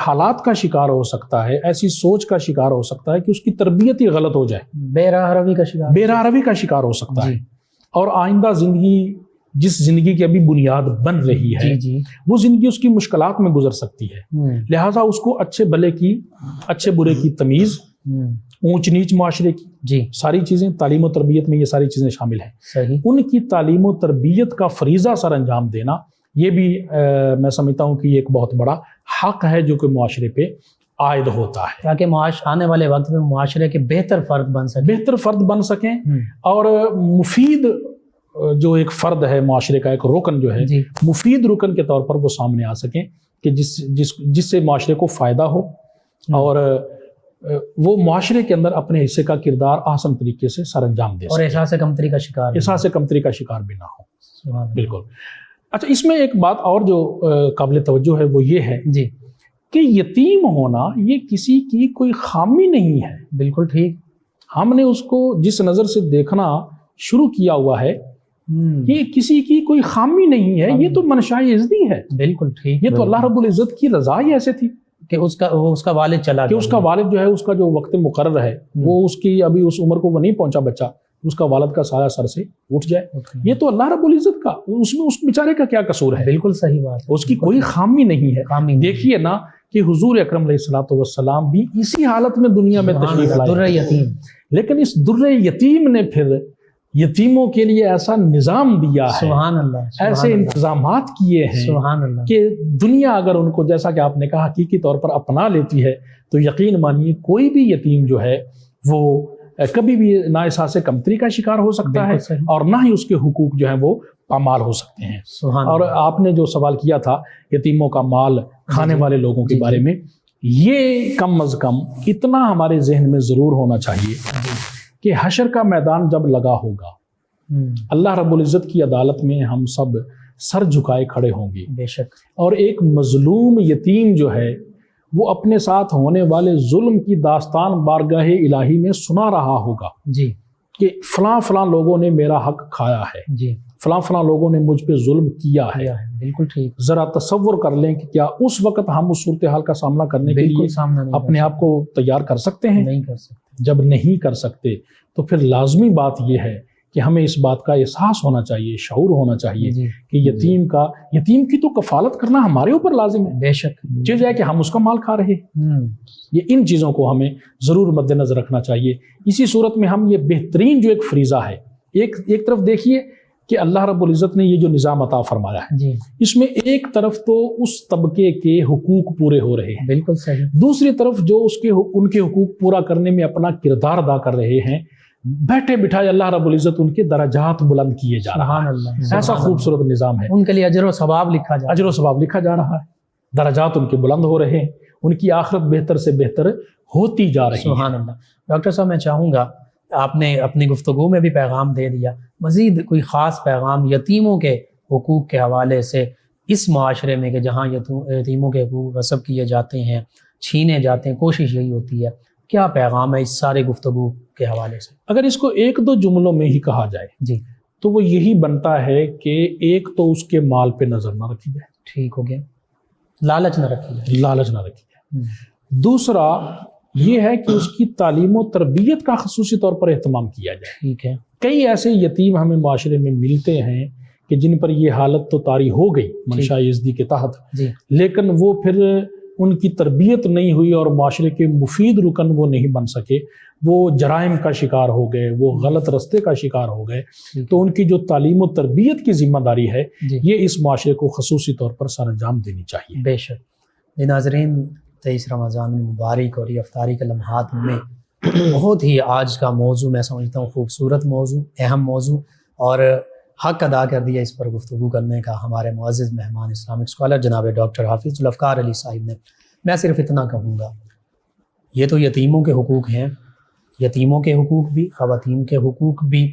C: حالات کا شکار ہو سکتا ہے، ایسی سوچ کا شکار ہو سکتا ہے کہ اس کی تربیت ہی غلط ہو جائے،
B: بے راہ روی کا شکار.
C: بے راہ روی کا شکار ہو سکتا ہے.
B: جی.
C: اور آئندہ زندگی، جس زندگی کی ابھی بنیاد بن رہی ہے،
B: جی. جی.
C: وہ زندگی اس کی مشکلات میں گزر سکتی ہے. لہٰذا اس کو اچھے برے کی تمیز، اونچ نیچ معاشرے کی،
B: جی.
C: ساری چیزیں تعلیم و تربیت میں یہ ساری چیزیں شامل ہیں.
B: صحیح.
C: ان کی تعلیم و تربیت کا فریضہ سر انجام دینا، یہ بھی میں سمجھتا ہوں کہ یہ ایک بہت بڑا حق ہے جو کہ معاشرے پہ عائد ہوتا ہے،
B: تاکہ آنے والے وقت میں معاشرے کے بہتر فرد بن سکیں.
C: اور مفید جو ایک فرد ہے معاشرے کا، ایک رکن جو ہے،
B: جی.
C: مفید رکن کے طور پر وہ سامنے آ سکیں کہ جس سے معاشرے کو فائدہ ہو، اور وہ معاشرے کے اندر اپنے حصے کا کردار آسان طریقے سے سر انجام دے
B: اور احساس کمتری کا
C: شکار بھی نہ ہو. بالکل. اچھا، اس میں ایک بات اور جو قابل توجہ ہے وہ یہ ہے،
B: جی،
C: کہ یتیم ہونا یہ کسی کی کوئی خامی نہیں ہے.
B: بالکل ٹھیک.
C: ہم نے اس کو جس نظر سے دیکھنا شروع کیا ہوا ہے، یہ کسی کی کوئی خامی نہیں ہے، یہ تو منشائے عزتی ہے.
B: بالکل ٹھیک.
C: یہ تو اللہ رب العزت کی رضا ہی ایسے تھی
B: کہ اس کا والد چلا
C: کہ اس کا والد جو ہے، اس کا جو وقت مقرر ہے، وہ اس کی ابھی اس عمر کو وہ نہیں پہنچا بچہ، اس کا والد کا سایہ سر سے اٹھ جائے. یہ تو اللہ رب العزت کا، اس میں اس بیچارے کا کیا قصور ہے؟
B: بالکل صحیح بات.
C: اس کی کوئی خامی نہیں ہے. دیکھیے نا کہ حضور اکرم علیہ الصلوۃ والسلام بھی اسی حالت میں دنیا میں تشریف لائے،
B: در یتیم،
C: لیکن اس در یتیم نے پھر یتیموں کے لیے ایسا نظام دیا ہے،
B: سبحان اللہ،
C: ایسے انتظامات کیے ہیں
B: سبحان اللہ،
C: کہ دنیا اگر ان کو، جیسا کہ آپ نے کہا، حقیقی طور پر اپنا لیتی ہے تو یقین مانیے کوئی بھی یتیم جو ہے وہ کبھی بھی نہ احساس کمتری کا شکار ہو سکتا ہے
B: بالکل صحیح،
C: اور نہ ہی اس کے حقوق جو ہیں وہ پامال ہو سکتے ہیں۔
B: سبحان
C: اور
B: اللہ،
C: آپ نے جو سوال کیا تھا یتیموں کا مال کھانے والے لوگوں کے بارے میں، یہ کم از کم اتنا ہمارے ذہن میں ضرور ہونا چاہیے کہ حشر کا میدان جب لگا ہوگا، اللہ رب العزت کی عدالت میں ہم سب سر جھکائے کھڑے ہوں گے،
B: بے شک،
C: اور ایک مظلوم یتیم جو ہے وہ اپنے ساتھ ہونے والے ظلم کی داستان بارگاہ الہی میں سنا رہا ہوگا
B: جی
C: کہ فلاں فلاں لوگوں نے میرا حق کھایا ہے،
B: جی،
C: فلاں فلاں لوگوں نے مجھ پہ ظلم کیا ہے۔
B: بالکل ٹھیک،
C: ذرا تصور کر لیں کہ کیا اس وقت ہم اس صورتحال کا سامنا کرنے کے
B: بالکل
C: لیے
B: سامنا نہیں
C: اپنے آپ کو تیار کر سکتے ہیں؟
B: نہیں کر سکتے،
C: جب نہیں کر سکتے تو پھر لازمی بات یہ ہے کہ ہمیں اس بات کا احساس ہونا چاہیے، شعور ہونا چاہیے
B: جی،
C: کہ یتیم کی تو کفالت کرنا ہمارے اوپر لازم ہے،
B: بے شک،
C: چیز ہے کہ ہم اس کا مال کھا رہے ہیں۔ یہ ان چیزوں کو ہمیں ضرور مد نظر رکھنا چاہیے۔ اسی صورت میں ہم یہ بہترین جو ایک فریضہ ہے، ایک طرف دیکھیے کہ اللہ رب العزت نے یہ جو نظام عطا فرمایا ہے،
B: جی،
C: اس میں ایک طرف تو اس طبقے کے حقوق پورے ہو رہے ہیں،
B: بالکل صحیح،
C: دوسری طرف جو ان کے حقوق پورا کرنے میں اپنا کردار ادا کر رہے ہیں، بیٹھے بٹھائے اللہ رب العزت ان کے درجات بلند کیے جا رہا
B: سبحان
C: ہے۔
B: اللہ،
C: ایسا خوبصورت نظام ہے،
B: ان کے لیے اجر و ثواب لکھا جائے،
C: اجر و ثواب لکھا جا رہا ہے، درجات ان کے بلند ہو رہے ہیں، ان کی آخرت بہتر سے بہتر ہوتی جا رہی ہے۔
B: سبحان اللہ۔ ڈاکٹر صاحب، میں چاہوں گا، آپ نے اپنی گفتگو میں بھی پیغام دے دیا، مزید کوئی خاص پیغام یتیموں کے حقوق کے حوالے سے اس معاشرے میں کہ جہاں یتیموں کے حقوق غصب کیے جاتے ہیں، چھینے جاتے ہیں، کوشش یہی ہوتی ہے، کیا پیغام ہے اس سارے گفتگو کے حوالے سے؟
C: اگر اس کو ایک دو جملوں میں ہی کہا جائے
B: جی،
C: تو وہ یہی بنتا ہے کہ ایک تو اس کے مال پہ نظر نہ رکھی جائے،
B: ٹھیک ہو گیا، لالچ نہ رکھی جائے،
C: لالچ نہ رکھی جائے۔ دوسرا یہ ہے کہ اس کی تعلیم و تربیت کا خصوصی طور پر اہتمام کیا جائے۔
B: ٹھیک ہے،
C: کئی ایسے یتیم ہمیں معاشرے میں ملتے ہیں کہ جن پر یہ حالت تو طاری ہو گئی منشا یزدی کے تحت،
B: جی،
C: لیکن وہ پھر ان کی تربیت نہیں ہوئی اور معاشرے کے مفید رکن وہ نہیں بن سکے، وہ جرائم کا شکار ہو گئے، وہ غلط رستے کا شکار ہو گئے۔ تو ان کی جو تعلیم و تربیت کی ذمہ داری ہے،
B: جی،
C: یہ اس معاشرے کو خصوصی طور پر سر انجام دینی چاہیے۔
B: بے شک۔ جی ناظرین، 23 رمضان المبارک اور یہ افطاری کے لمحات میں بہت ہی آج کا موضوع میں سمجھتا ہوں خوبصورت موضوع، اہم موضوع، اور حق ادا کر دیا اس پر گفتگو کرنے کا ہمارے معزز مہمان اسلامک اسکالر جناب ڈاکٹر حافظ ذوالفقار علی صاحب نے۔ میں صرف اتنا کہوں گا، یہ تو یتیموں کے حقوق ہیں، یتیموں کے حقوق بھی، خواتین کے حقوق بھی،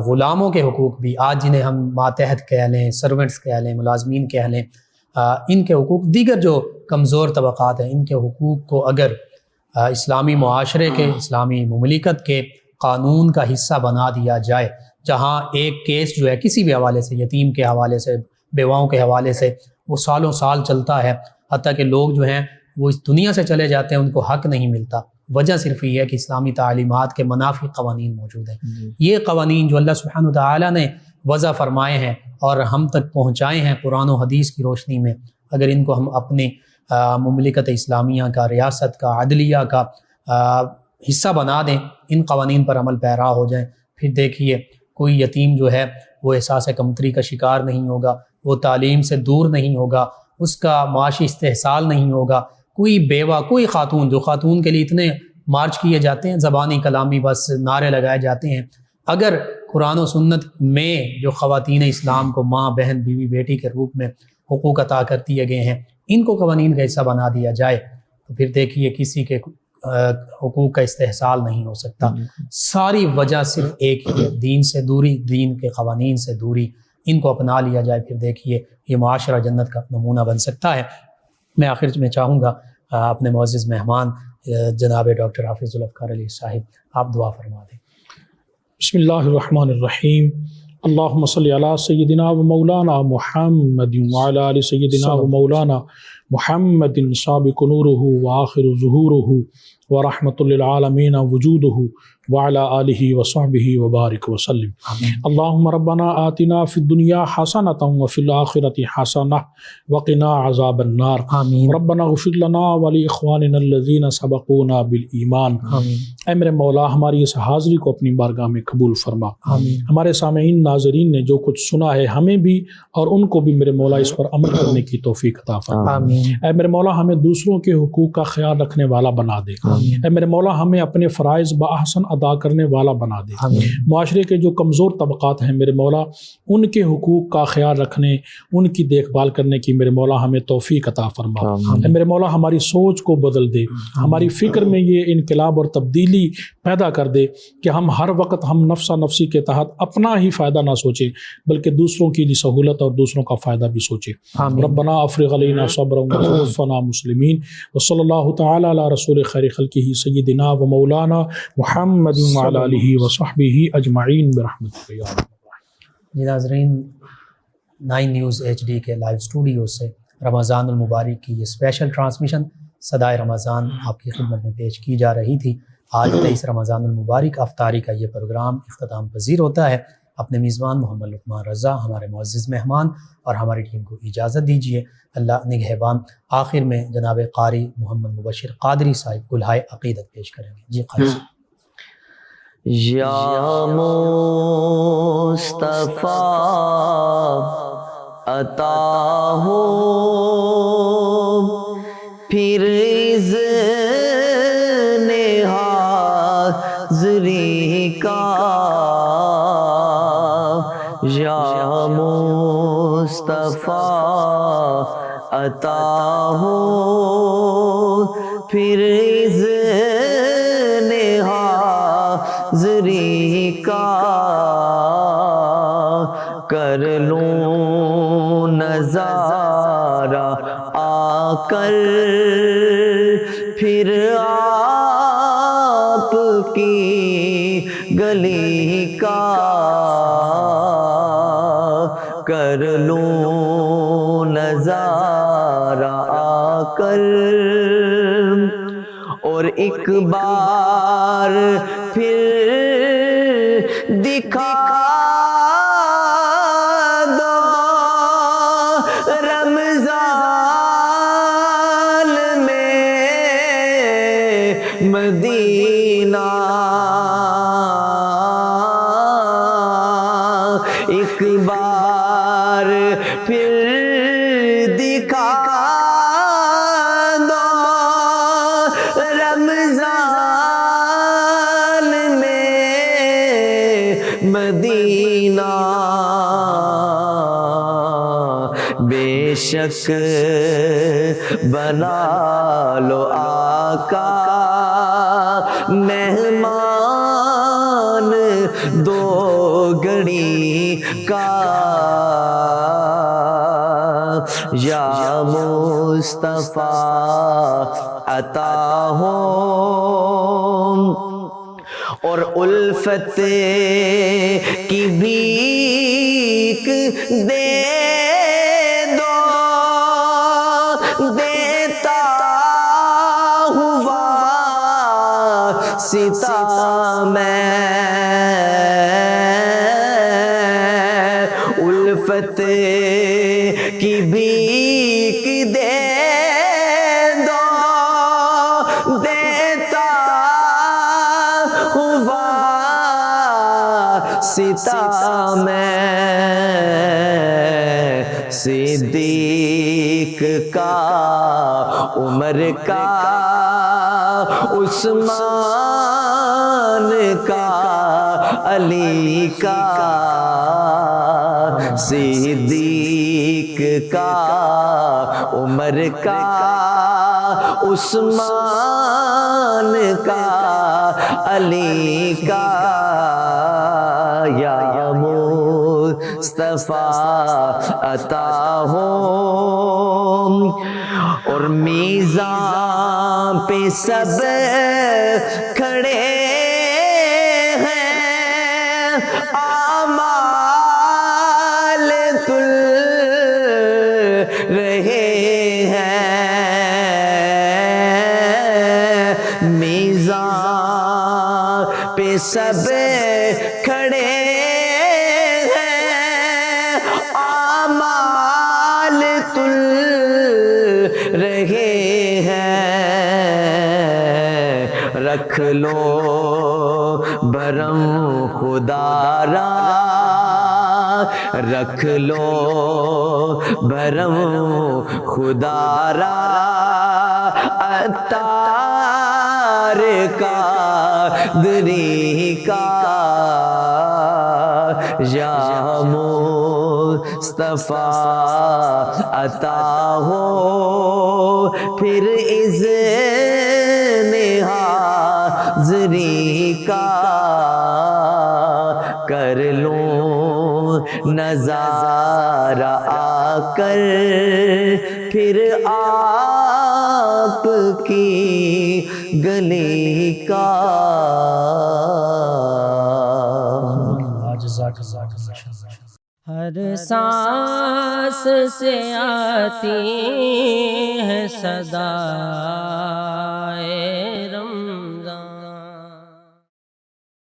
B: غلاموں کے حقوق بھی، آج جنہیں ہم ماتحت کہہ لیں، سرونٹس کہہ لیں، ملازمین کہہ لیں، ان کے حقوق، دیگر جو کمزور طبقات ہیں، ان کے حقوق کو اگر اسلامی معاشرے کے، اسلامی مملکت کے قانون کا حصہ بنا دیا جائے، جہاں ایک کیس جو ہے کسی بھی حوالے سے، یتیم کے حوالے سے، بیواؤں کے حوالے سے، وہ سالوں سال چلتا ہے، حتیٰ کہ لوگ جو ہیں وہ اس دنیا سے چلے جاتے ہیں، ان کو حق نہیں ملتا۔ وجہ صرف یہ ہے کہ اسلامی تعلیمات کے منافی قوانین موجود ہیں۔ یہ قوانین جو اللہ سبحانہ وتعالی نے وضع فرمائے ہیں اور ہم تک پہنچائے ہیں قرآن و حدیث کی روشنی میں، اگر ان کو ہم اپنے مملکت اسلامیہ کا، ریاست کا، عدلیہ کا حصہ بنا دیں، ان قوانین پر عمل پیرا ہو جائیں، پھر دیکھیے کوئی یتیم جو ہے وہ احساس کمتری کا شکار نہیں ہوگا، وہ تعلیم سے دور نہیں ہوگا، اس کا معاشی استحصال نہیں ہوگا۔ کوئی بیوہ، کوئی خاتون، جو خاتون کے لیے اتنے مارچ کیے جاتے ہیں، زبانی کلامی بس نعرے لگائے جاتے ہیں، اگر قرآن و سنت میں جو خواتین اسلام کو ماں، بہن، بیوی، بیٹی کے روپ میں حقوق عطا کر دیے گئے ہیں، ان کو قوانین کا حصہ بنا دیا جائے تو پھر دیکھیے کسی کے حقوق کا استحصال نہیں ہو سکتا۔ ساری وجہ صرف ایک ہی ہے، دین سے دوری، دین کے قوانین سے دوری۔ ان کو اپنا لیا جائے، پھر دیکھیے یہ معاشرہ جنت کا نمونہ بن سکتا ہے۔ میں آخر میں چاہوں گا اپنے معزز مہمان جناب ڈاکٹر حافظ ذوالفقار علی صاحب، آپ دعا فرما دیں۔
C: بسم اللہ الرحمن الرحیم، اللہم صلی علی سیدنا و مولانا محمد وعلی آل سیدنا و مولانا محمد سابق نورہ و آخر ظہورہ و رحمت للعالمین وجودہ وعلی آلہ وصحبہ وبارک وسلم۔ اللہم ربنا آتنا فی الدنیا حسنۃ وفی الآخرۃ حسنۃ وقنا عذاب النار۔
B: آمین
C: ربنا اغفر لنا ولاخواننا الذین سبقونا بالایمان۔
B: آمین
C: اے میرے مولا ہماری اس حاضری کو اپنی بارگاہ میں قبول فرما۔
B: آمین
C: ہمارے سامعین ناظرین نے جو کچھ سنا ہے ہمیں بھی اور ان کو بھی میرے مولا اس پر عمل کرنے کی توفیق عطا فرما۔
B: آمین
C: اے میرے مولا ہمیں دوسروں کے حقوق کا خیال رکھنے والا بنا دے۔
B: آمین
C: اے میرے مولا ہمیں اپنے فرائض بآحسن ادا کرنے والا بنا دے۔
B: آمین
C: معاشرے کے جو کمزور طبقات ہیں میرے مولا ان کے حقوق کا خیال رکھنے ان کی دیکھ بھال کرنے کی میرے مولا ہمیں توفیق عطا فرما۔
D: آمین۔
C: اے میرے مولا ہماری سوچ کو بدل دے، ہماری فکر میں یہ انقلاب اور تبدیلی پیدا کر دے کہ ہم ہر وقت ہم نفسا نفسی کے تحت اپنا ہی فائدہ نہ سوچیں بلکہ دوسروں کی سہولت اور دوسروں کا فائدہ بھی سوچیں۔
B: آمین
C: ربنا افرغ علینا صبرا وتوفنا مسلمین، وصلی اللہ تعالی علی رسول خیر خلقہ سیدنا و مولانا محمد وعلی آلہ وصحبہ اجمعین برحمتک یا ارحم الراحمین۔
B: جی ناظرین، 9 نیوز HD کے لائیو اسٹوڈیو سے رمضان المبارک کی یہ اسپیشل ٹرانسمیشن صدائے رمضان آپ کی خدمت میں پیش کی جا رہی تھی۔ آج 23 رمضان المبارک افطاری کا یہ پروگرام اختتام پذیر ہوتا ہے۔ اپنے میزبان محمد لقمان رضا، ہمارے معزز مہمان اور ہماری ٹیم کو اجازت دیجیے۔ اللہ نگہبان۔ آخر میں جناب قاری محمد مبشر قادری صاحب گلہائے عقیدت پیش کریں گے۔ جی قاری صاحب۔
D: یا مصطفیٰ عطا ہو پھر اذن حاضری کا، یا مصطفیٰ عطا ہو پھر اذن حاضری کا، کر لوں نظارہ آ کر پھر آپ کی گلی کا، کر لوں نظارہ آ کر اور ایک بار پھر دکھا دو رمضان میں مدینہ، ایک بار پھر دکھا دو رمضان میں مدینہ، بے شک بنا لو آقا مہمان دو گھڑی کا، یا مصطفیٰ عطا ہو اور الفت کی بھیک دے دو، دیتا ہوا ستا میں الفت کی بھیک دے دو، دیتا ہوا ستا میں، صدیق کا عمر کا عثمان کا علی کا، صدیق کا عمر کا عثمان کا علی کا، یا مصطفیٰ عطا ہو اور میزان پہ سب کھڑے ہیں، اعمال تل رہے ہیں، میزان پہ
E: سب کھڑے ہیں اعمال تل رہے ہیں رکھ لو بھرم خدا را رکھ لو بھرم خدا را عطار قادری کا یا مصطفیٰ عطا ہو پھر اذن حاضری کا کر لوں نظارہ آ کر پھر آپ کی گلی کا
A: ہر سانس سے آتی ہے صدائے